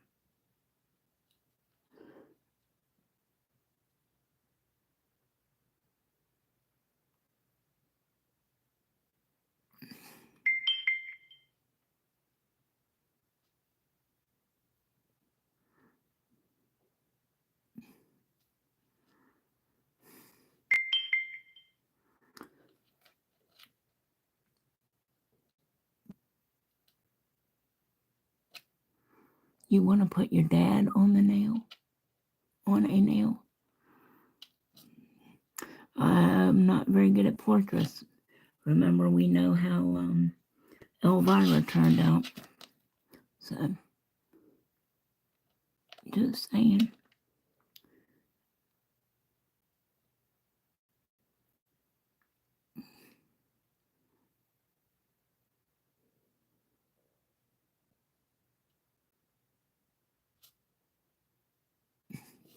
you want to put your dad on the nail, on a nail. I'm not very good at portraits. Remember, we know how Elvira turned out. So, just saying.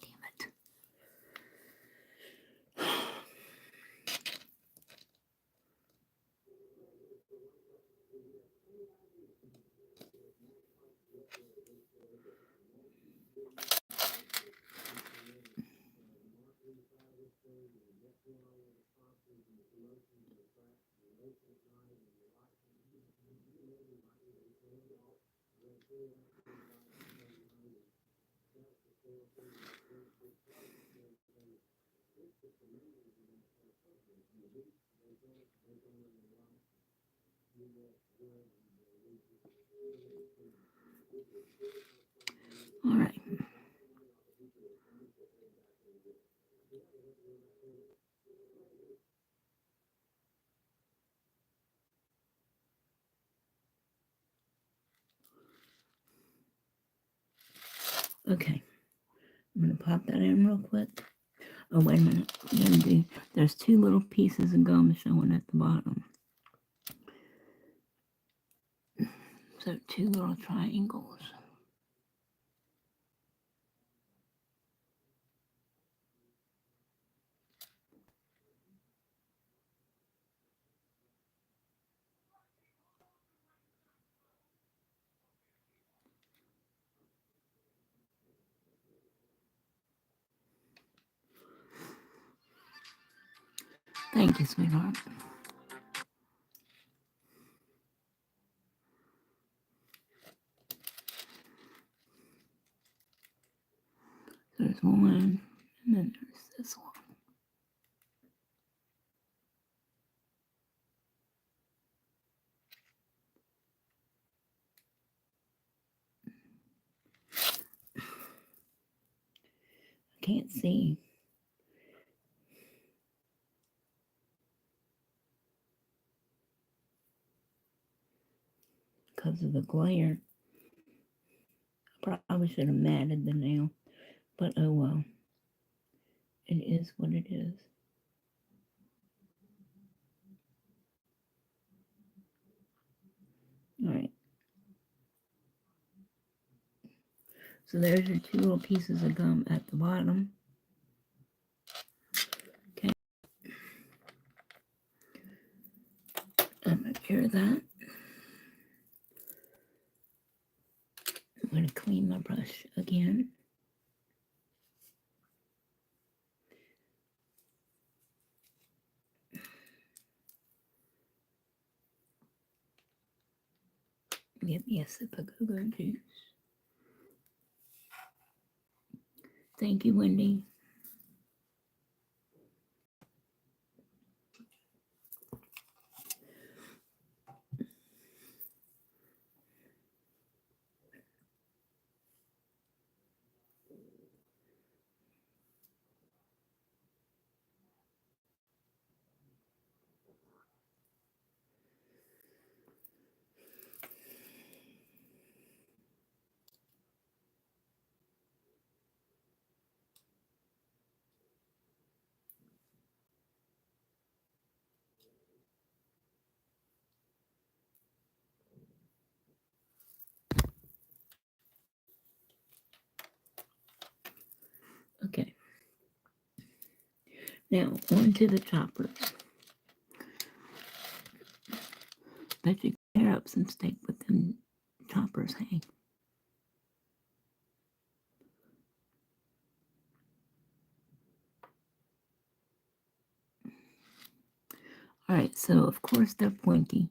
Damn it. All right. Okay. I'm going to pop that in real quick. Oh, wait a minute. There's two little pieces of gum showing at the bottom. So two little triangles. Thank you, sweetheart. There's one, and then there's this one. I can't see. Because of the glare. Probably should have matted the nail, but oh well. It is what it is. All right. So there's your two little pieces of gum at the bottom. Okay. I'm going to cure that. I'm going to clean my brush again. Get me a sip of go-go juice. Thank you, Wendy. Okay. Now, on to the choppers. Bet you can tear up some steak with them choppers, hey? All right, so of course they're pointy.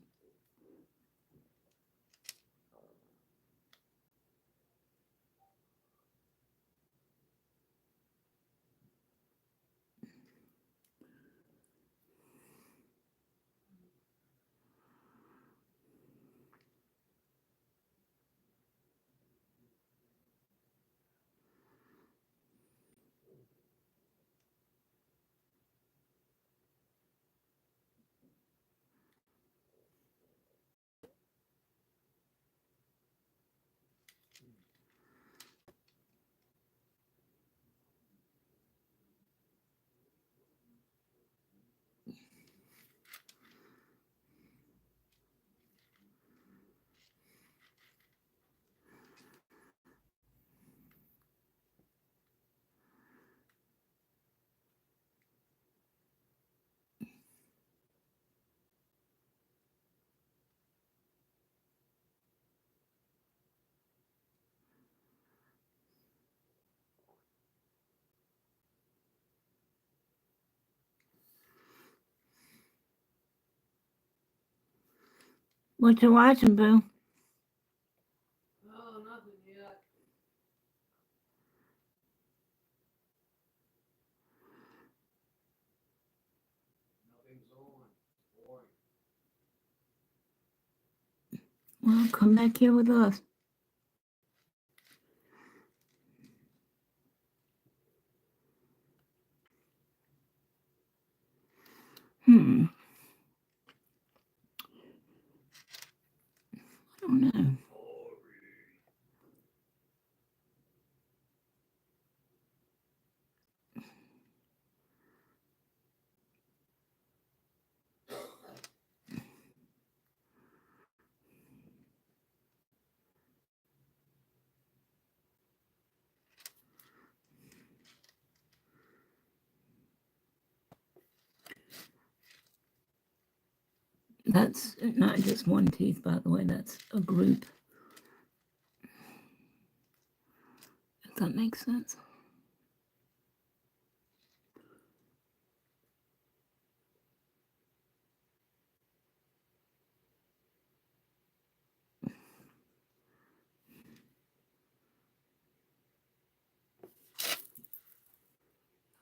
What you watching, Boo? Oh, nothing yet. Nothing's on. Boring. Well, come back here with us. I don't know. That's not just one tooth, by the way. That's a group. If that makes sense.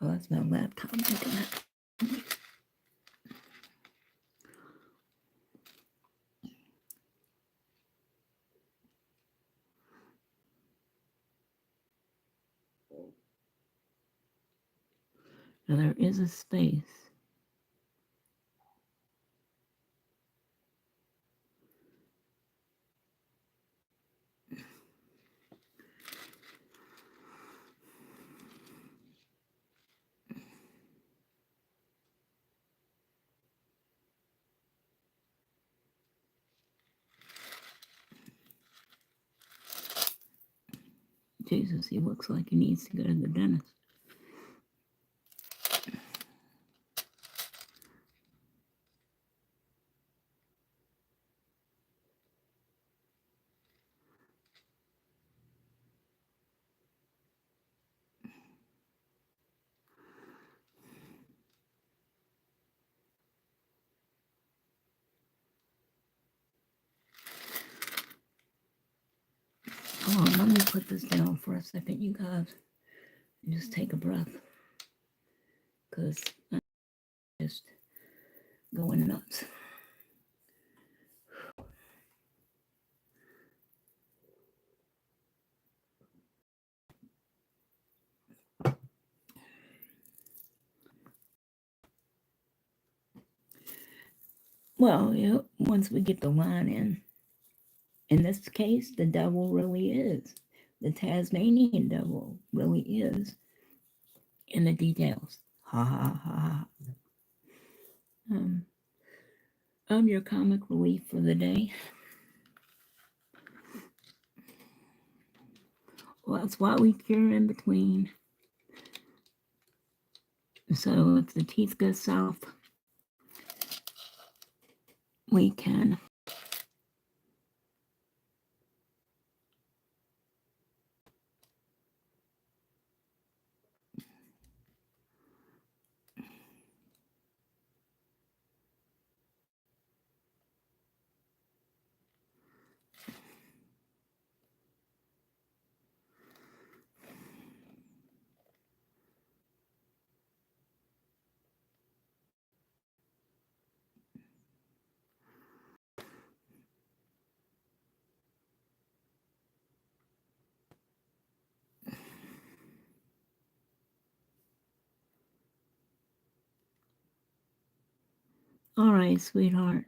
Oh, that's my laptop making that. Now there is a space. Jesus, he looks like he needs to go to the dentist. Hold on, let me put this down for a second, you guys. And just take a breath. Because I'm just going nuts. Well, yeah, once we get the line in this case, the devil really is. The Tasmanian devil really is in the details. Ha ha ha. I'm your comic relief for the day. Well, that's why we cure in between. So if the teeth go south, we can All right, sweetheart.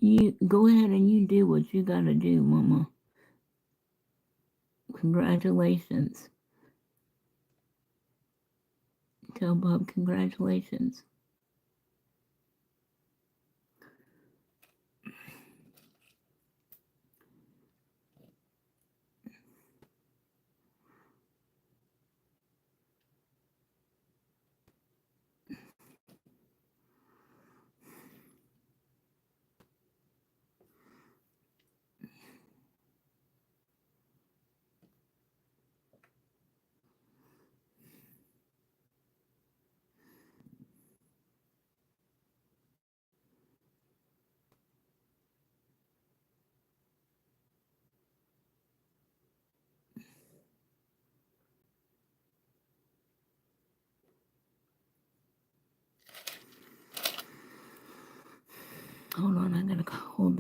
You go ahead and you do what you gotta do, Mama. Congratulations. Tell Bob congratulations.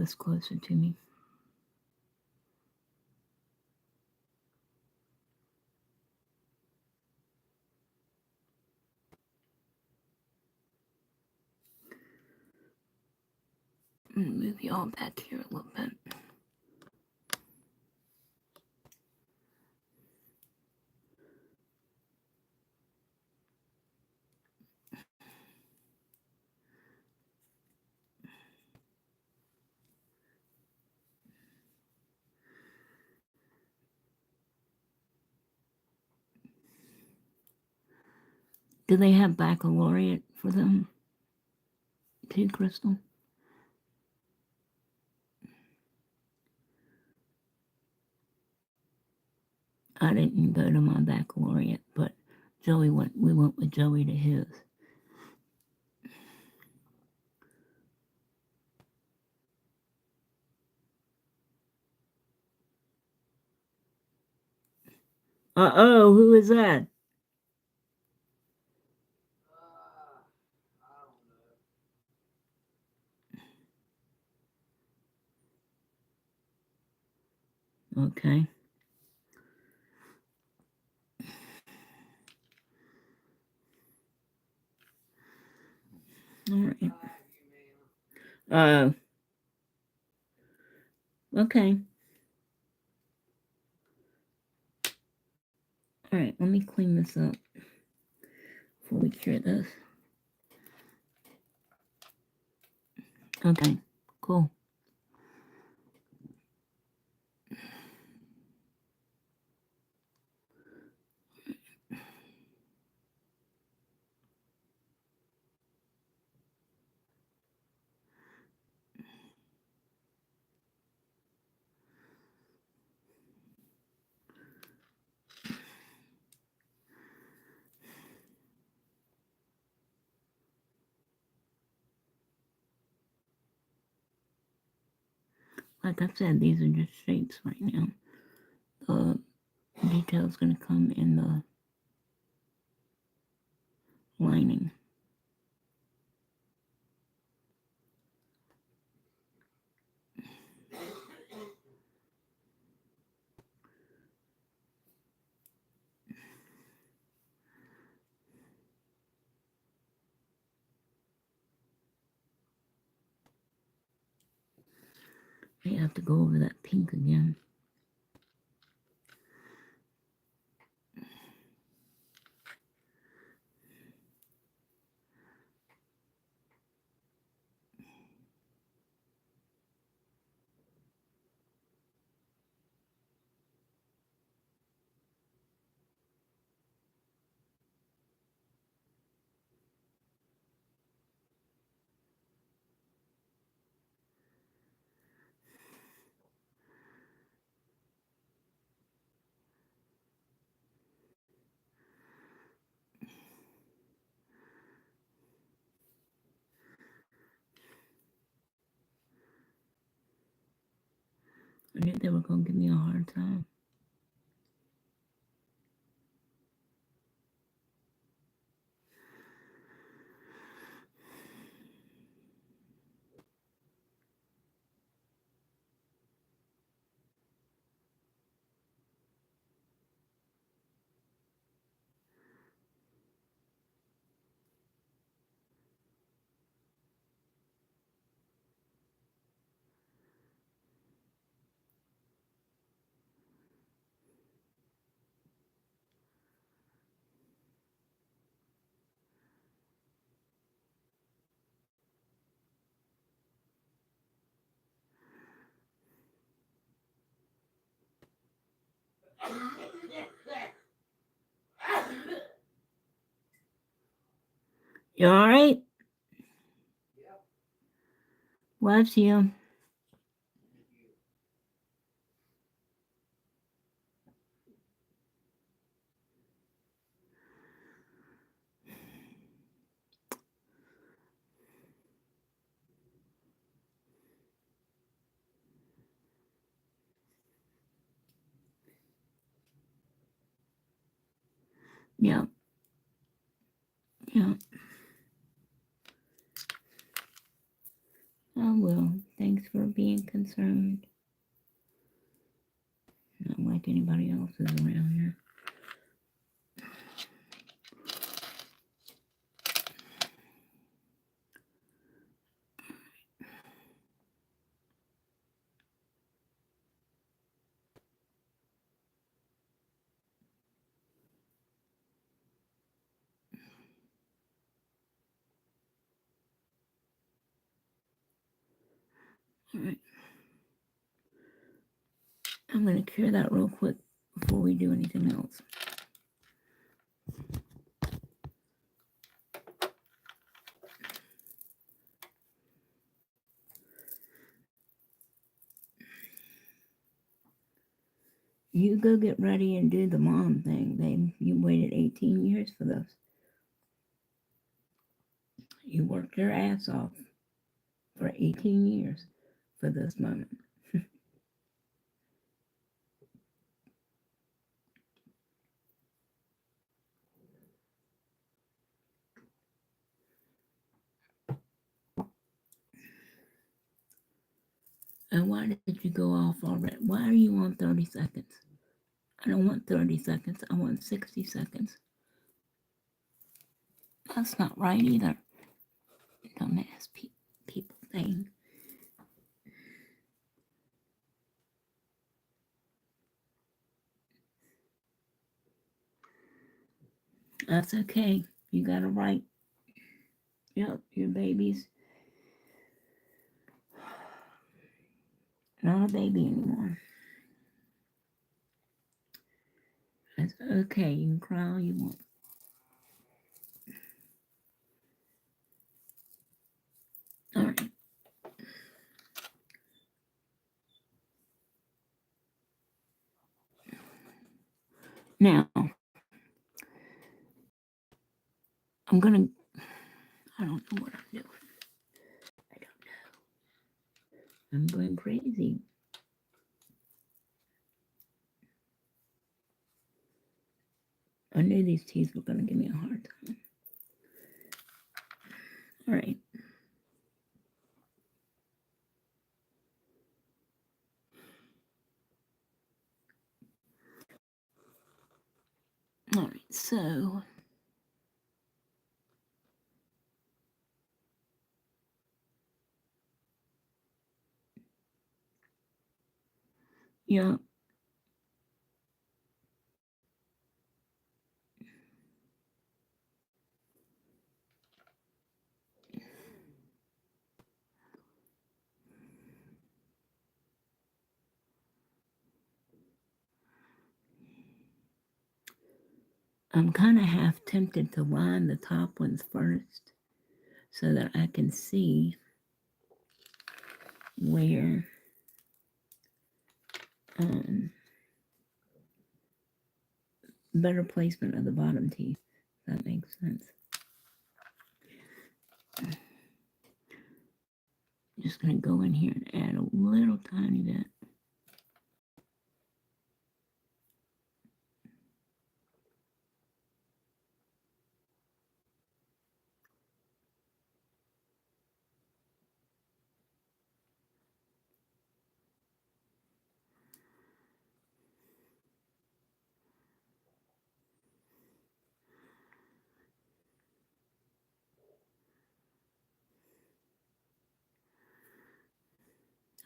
this closer to me. Move y'all back here a little bit. Do they have baccalaureate for them too, Crystal? I didn't go to my baccalaureate, but we went with Joey to his. Uh-oh, who is that? Okay. All right. Okay. All right, let me clean this up before we cure this. Okay, cool. Like I said, these are just shapes right now. The detail's going to come in the lining. I have to go over that pink again. I knew they were going to give me a hard time. You all right? Bless you. Yeah. Yeah. Oh, well, thanks for being concerned. Not like anybody else is around here. All right. I'm going to cure that real quick before we do anything else. You go get ready and do the mom thing, babe. You waited 18 years for this. You worked your ass off for 18 years for this moment. And why did you go off already? Why are you on 30 seconds? I don't want 30 seconds. I want 60 seconds. That's not right either. Dumbass people thing. That's okay. You got it right. Yep, your baby's not a baby anymore. It's okay. You can cry all you want. All right. Now, I don't know what I'm doing. I don't know. I'm going crazy. I knew these teeth were going to give me a hard time. All right. All right, so yeah. I'm kind of half tempted to line the top ones first so that I can see where better placement of the bottom teeth. If that makes sense. Just going to go in here and add a little tiny bit.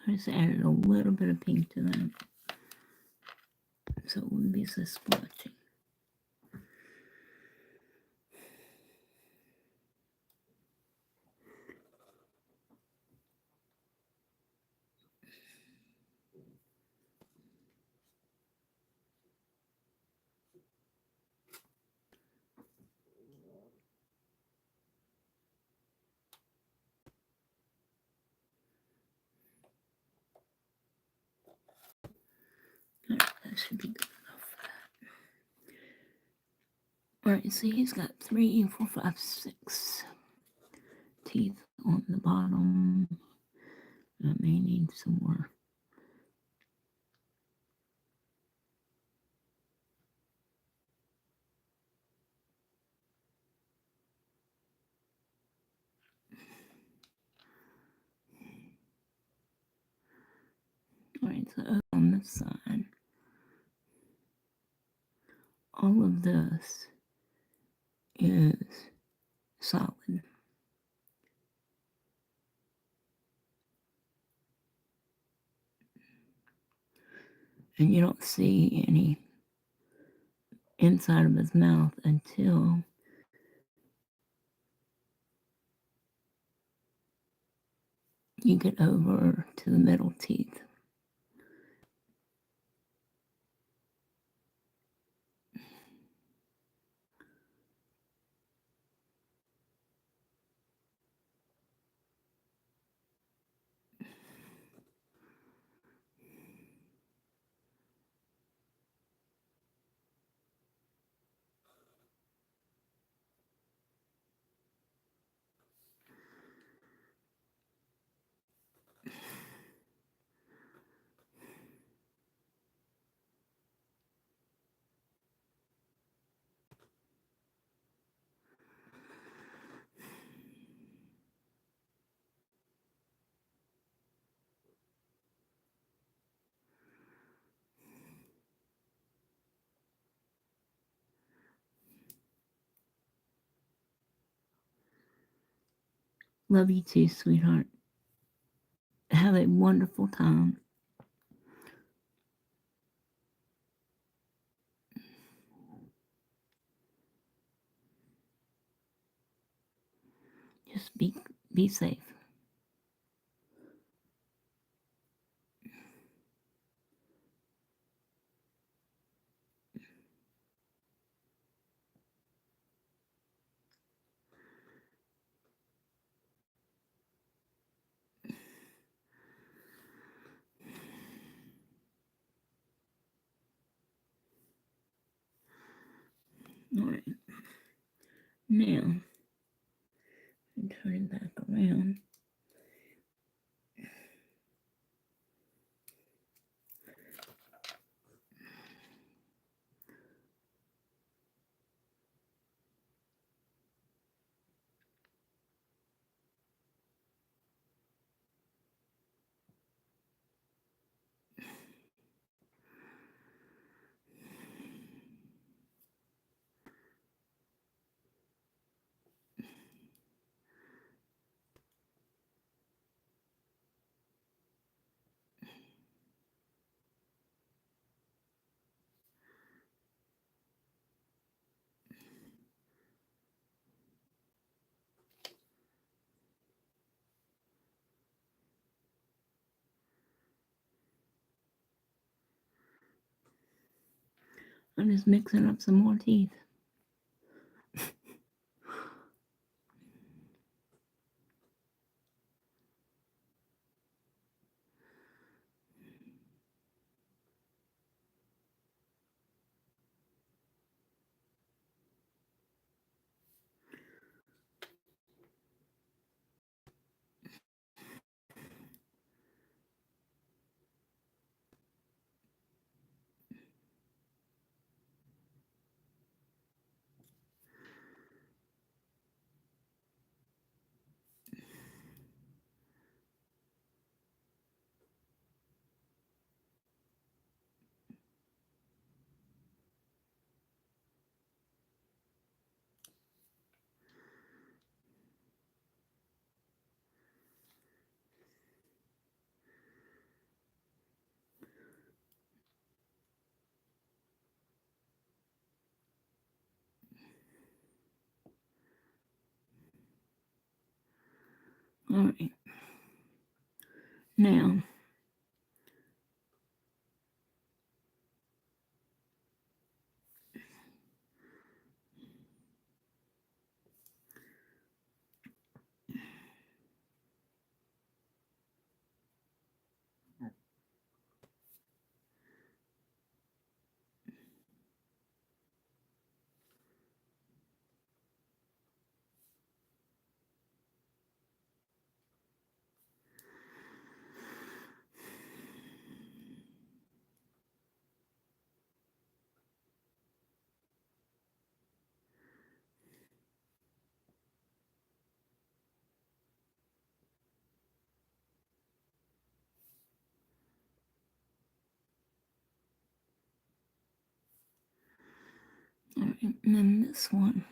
I just added a little bit of pink to that, so it wouldn't be so splotchy. All right, that should be good enough. All right, so he's got 3, 4, 5, 6 teeth on the bottom. I may need some more. So on this side, all of this is solid. And you don't see any inside of his mouth until you get over to the middle teeth. Love you too, sweetheart. Have a wonderful time. Just be safe. All right. Now, turn it back around. I'm just mixing up some more teeth. All right. Now, All right, and then this one.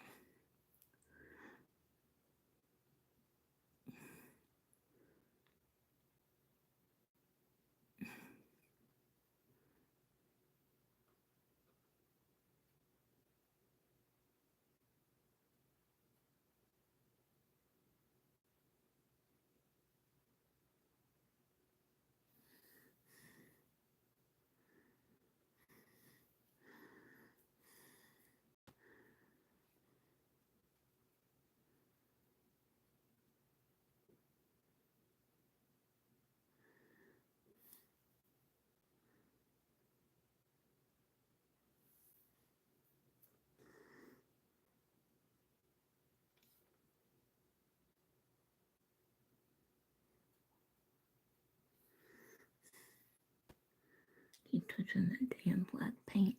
Keep touching that damn black paint.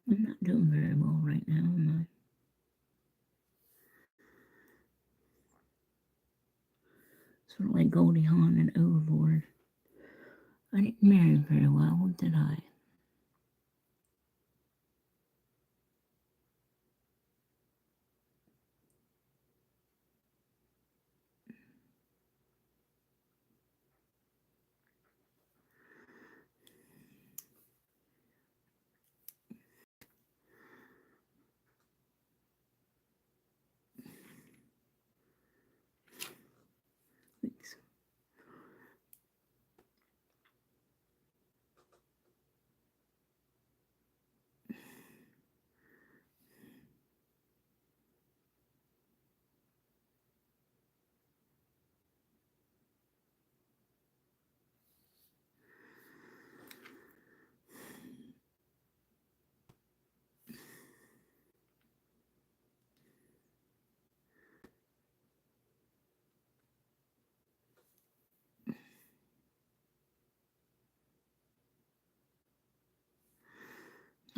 I'm not doing very well right now, am I? Sort of like Goldie Hawn and Overboard. I didn't marry very well, did I? Thanks.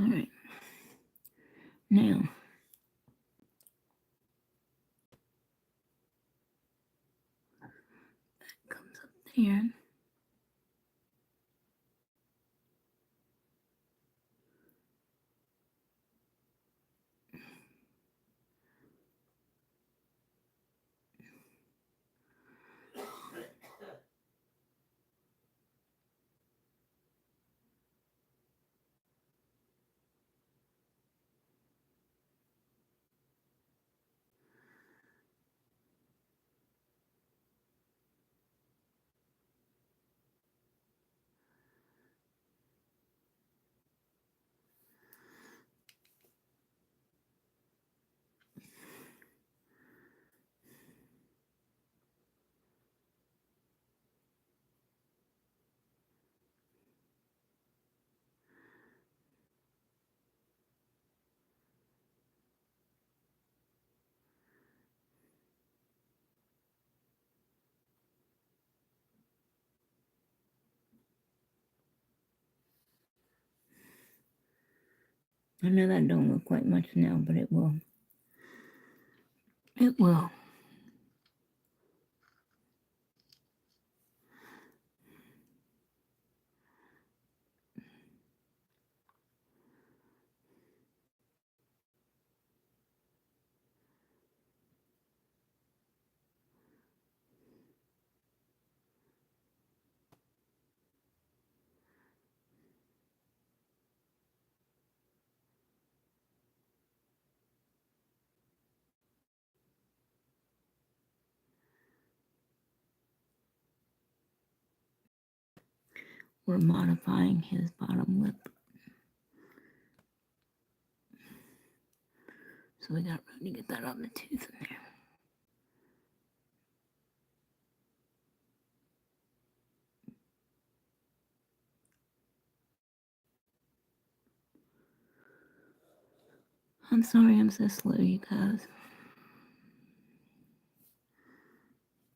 All right. Now, that comes up there. I know that don't look like much now, but it will. It will. We're modifying his bottom lip. So we got room to get that on the tooth in there. I'm sorry I'm so slow, you guys.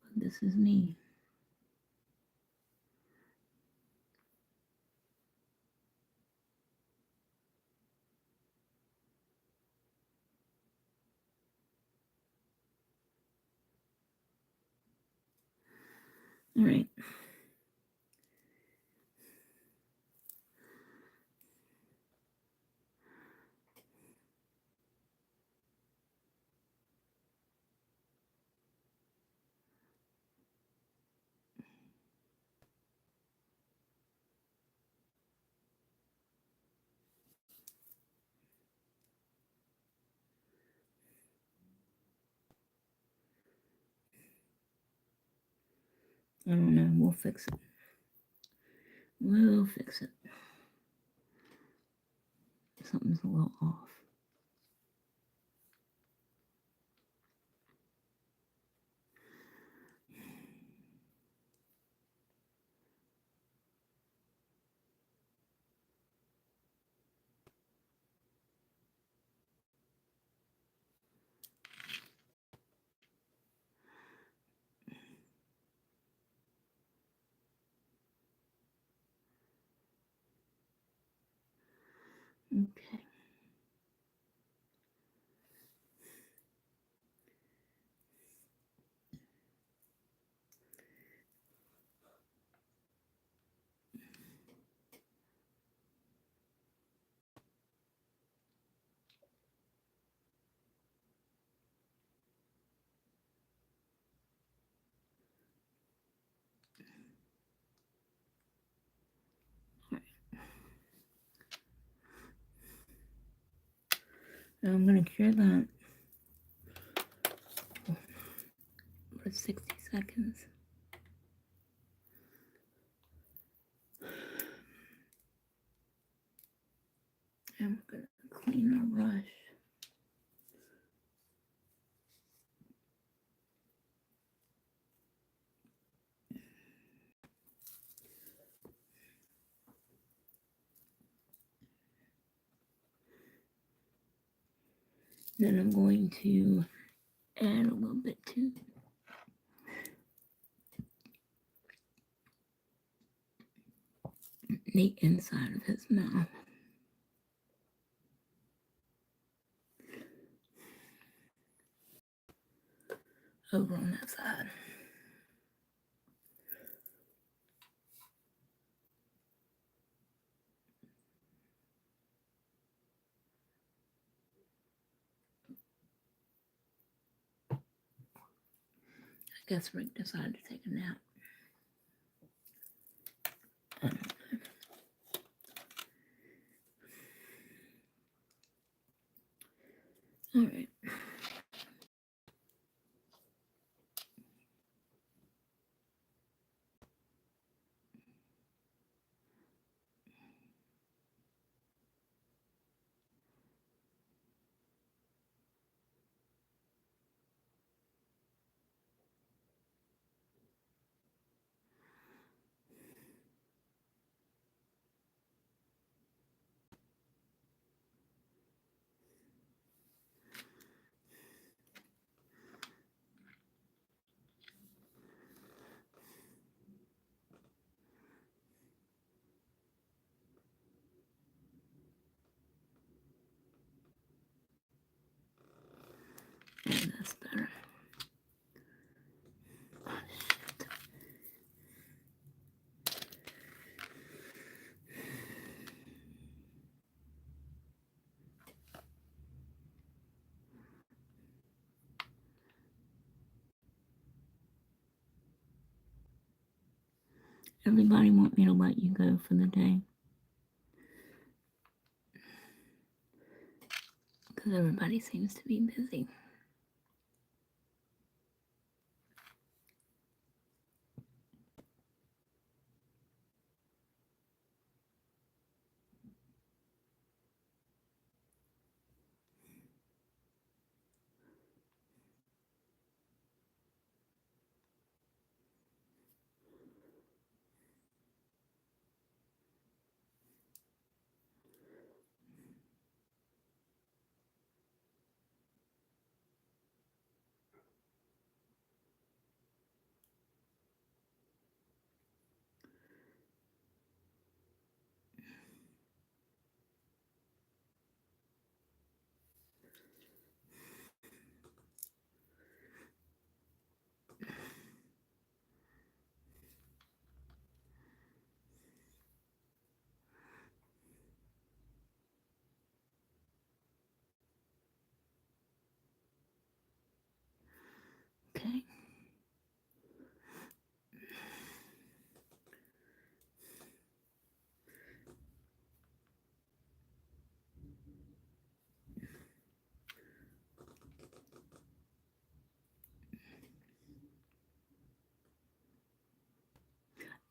But this is me. All right. I don't know. We'll fix it. We'll fix it. Something's a little off. Okay. I'm going to cure that for 60 seconds. And we're going to clean our brush. Then I'm going to add a little bit to the inside of his mouth. Over on that side. I guess Rick decided to take a nap. All right. Yeah, that's better. Oh, shit. Everybody want me to let you go for the day? Because everybody seems to be busy.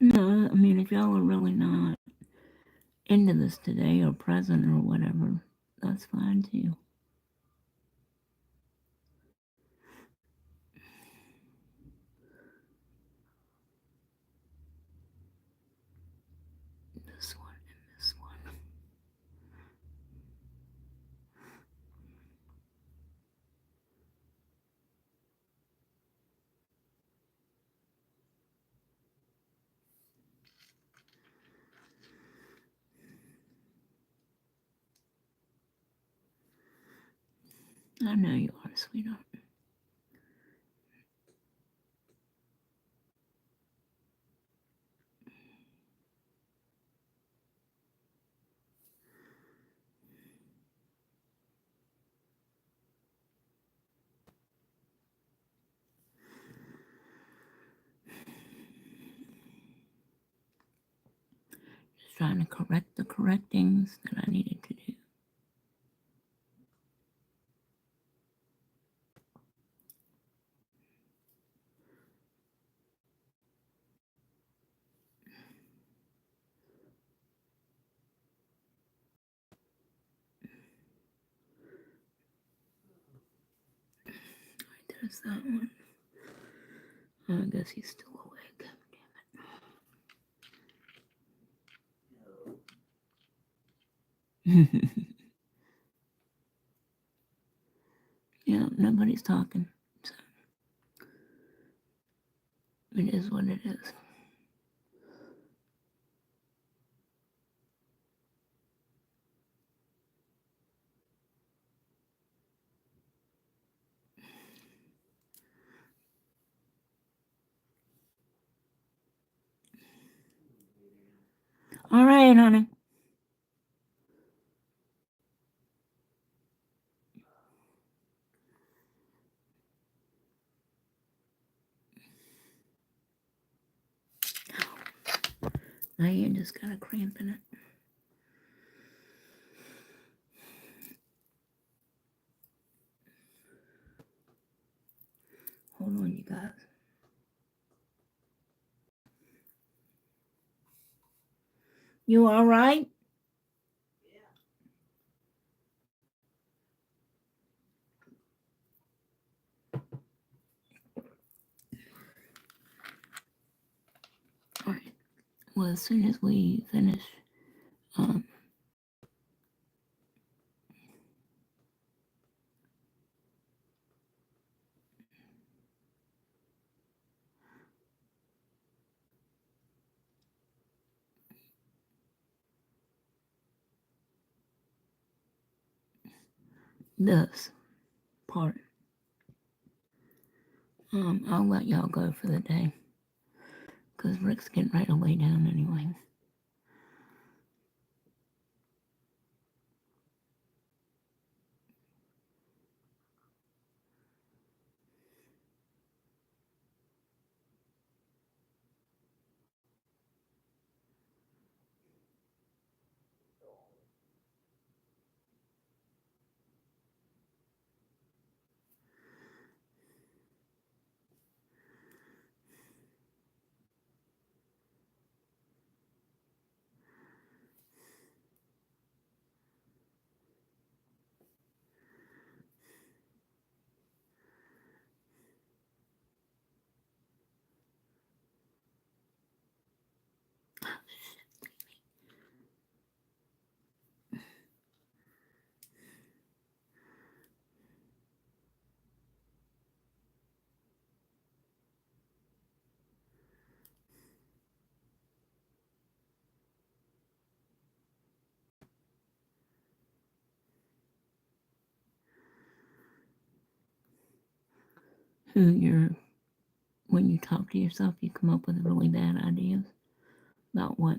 No, I mean, if y'all are really not into this today or present or whatever, that's fine too. This one and this one. I know you are, sweetheart. Just trying to correct the correctings that I needed to do. There's that one. I guess he's still awake. Damn it. Yeah, nobody's talking. So it is what it is. All right, honey. My hand just got a cramp in it. Hold on, you guys. You all right? All right. Well, as soon as we finish, this part, I'll let y'all go for the day because Rick's getting ready to lay down anyway. When you talk to yourself, you come up with really bad ideas about what?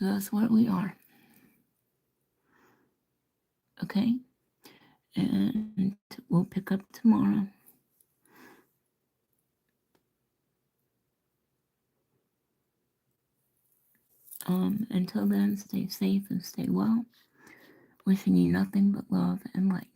That's what we are. Okay? And we'll pick up tomorrow. Until then, stay safe and stay well. Wishing you nothing but love and light.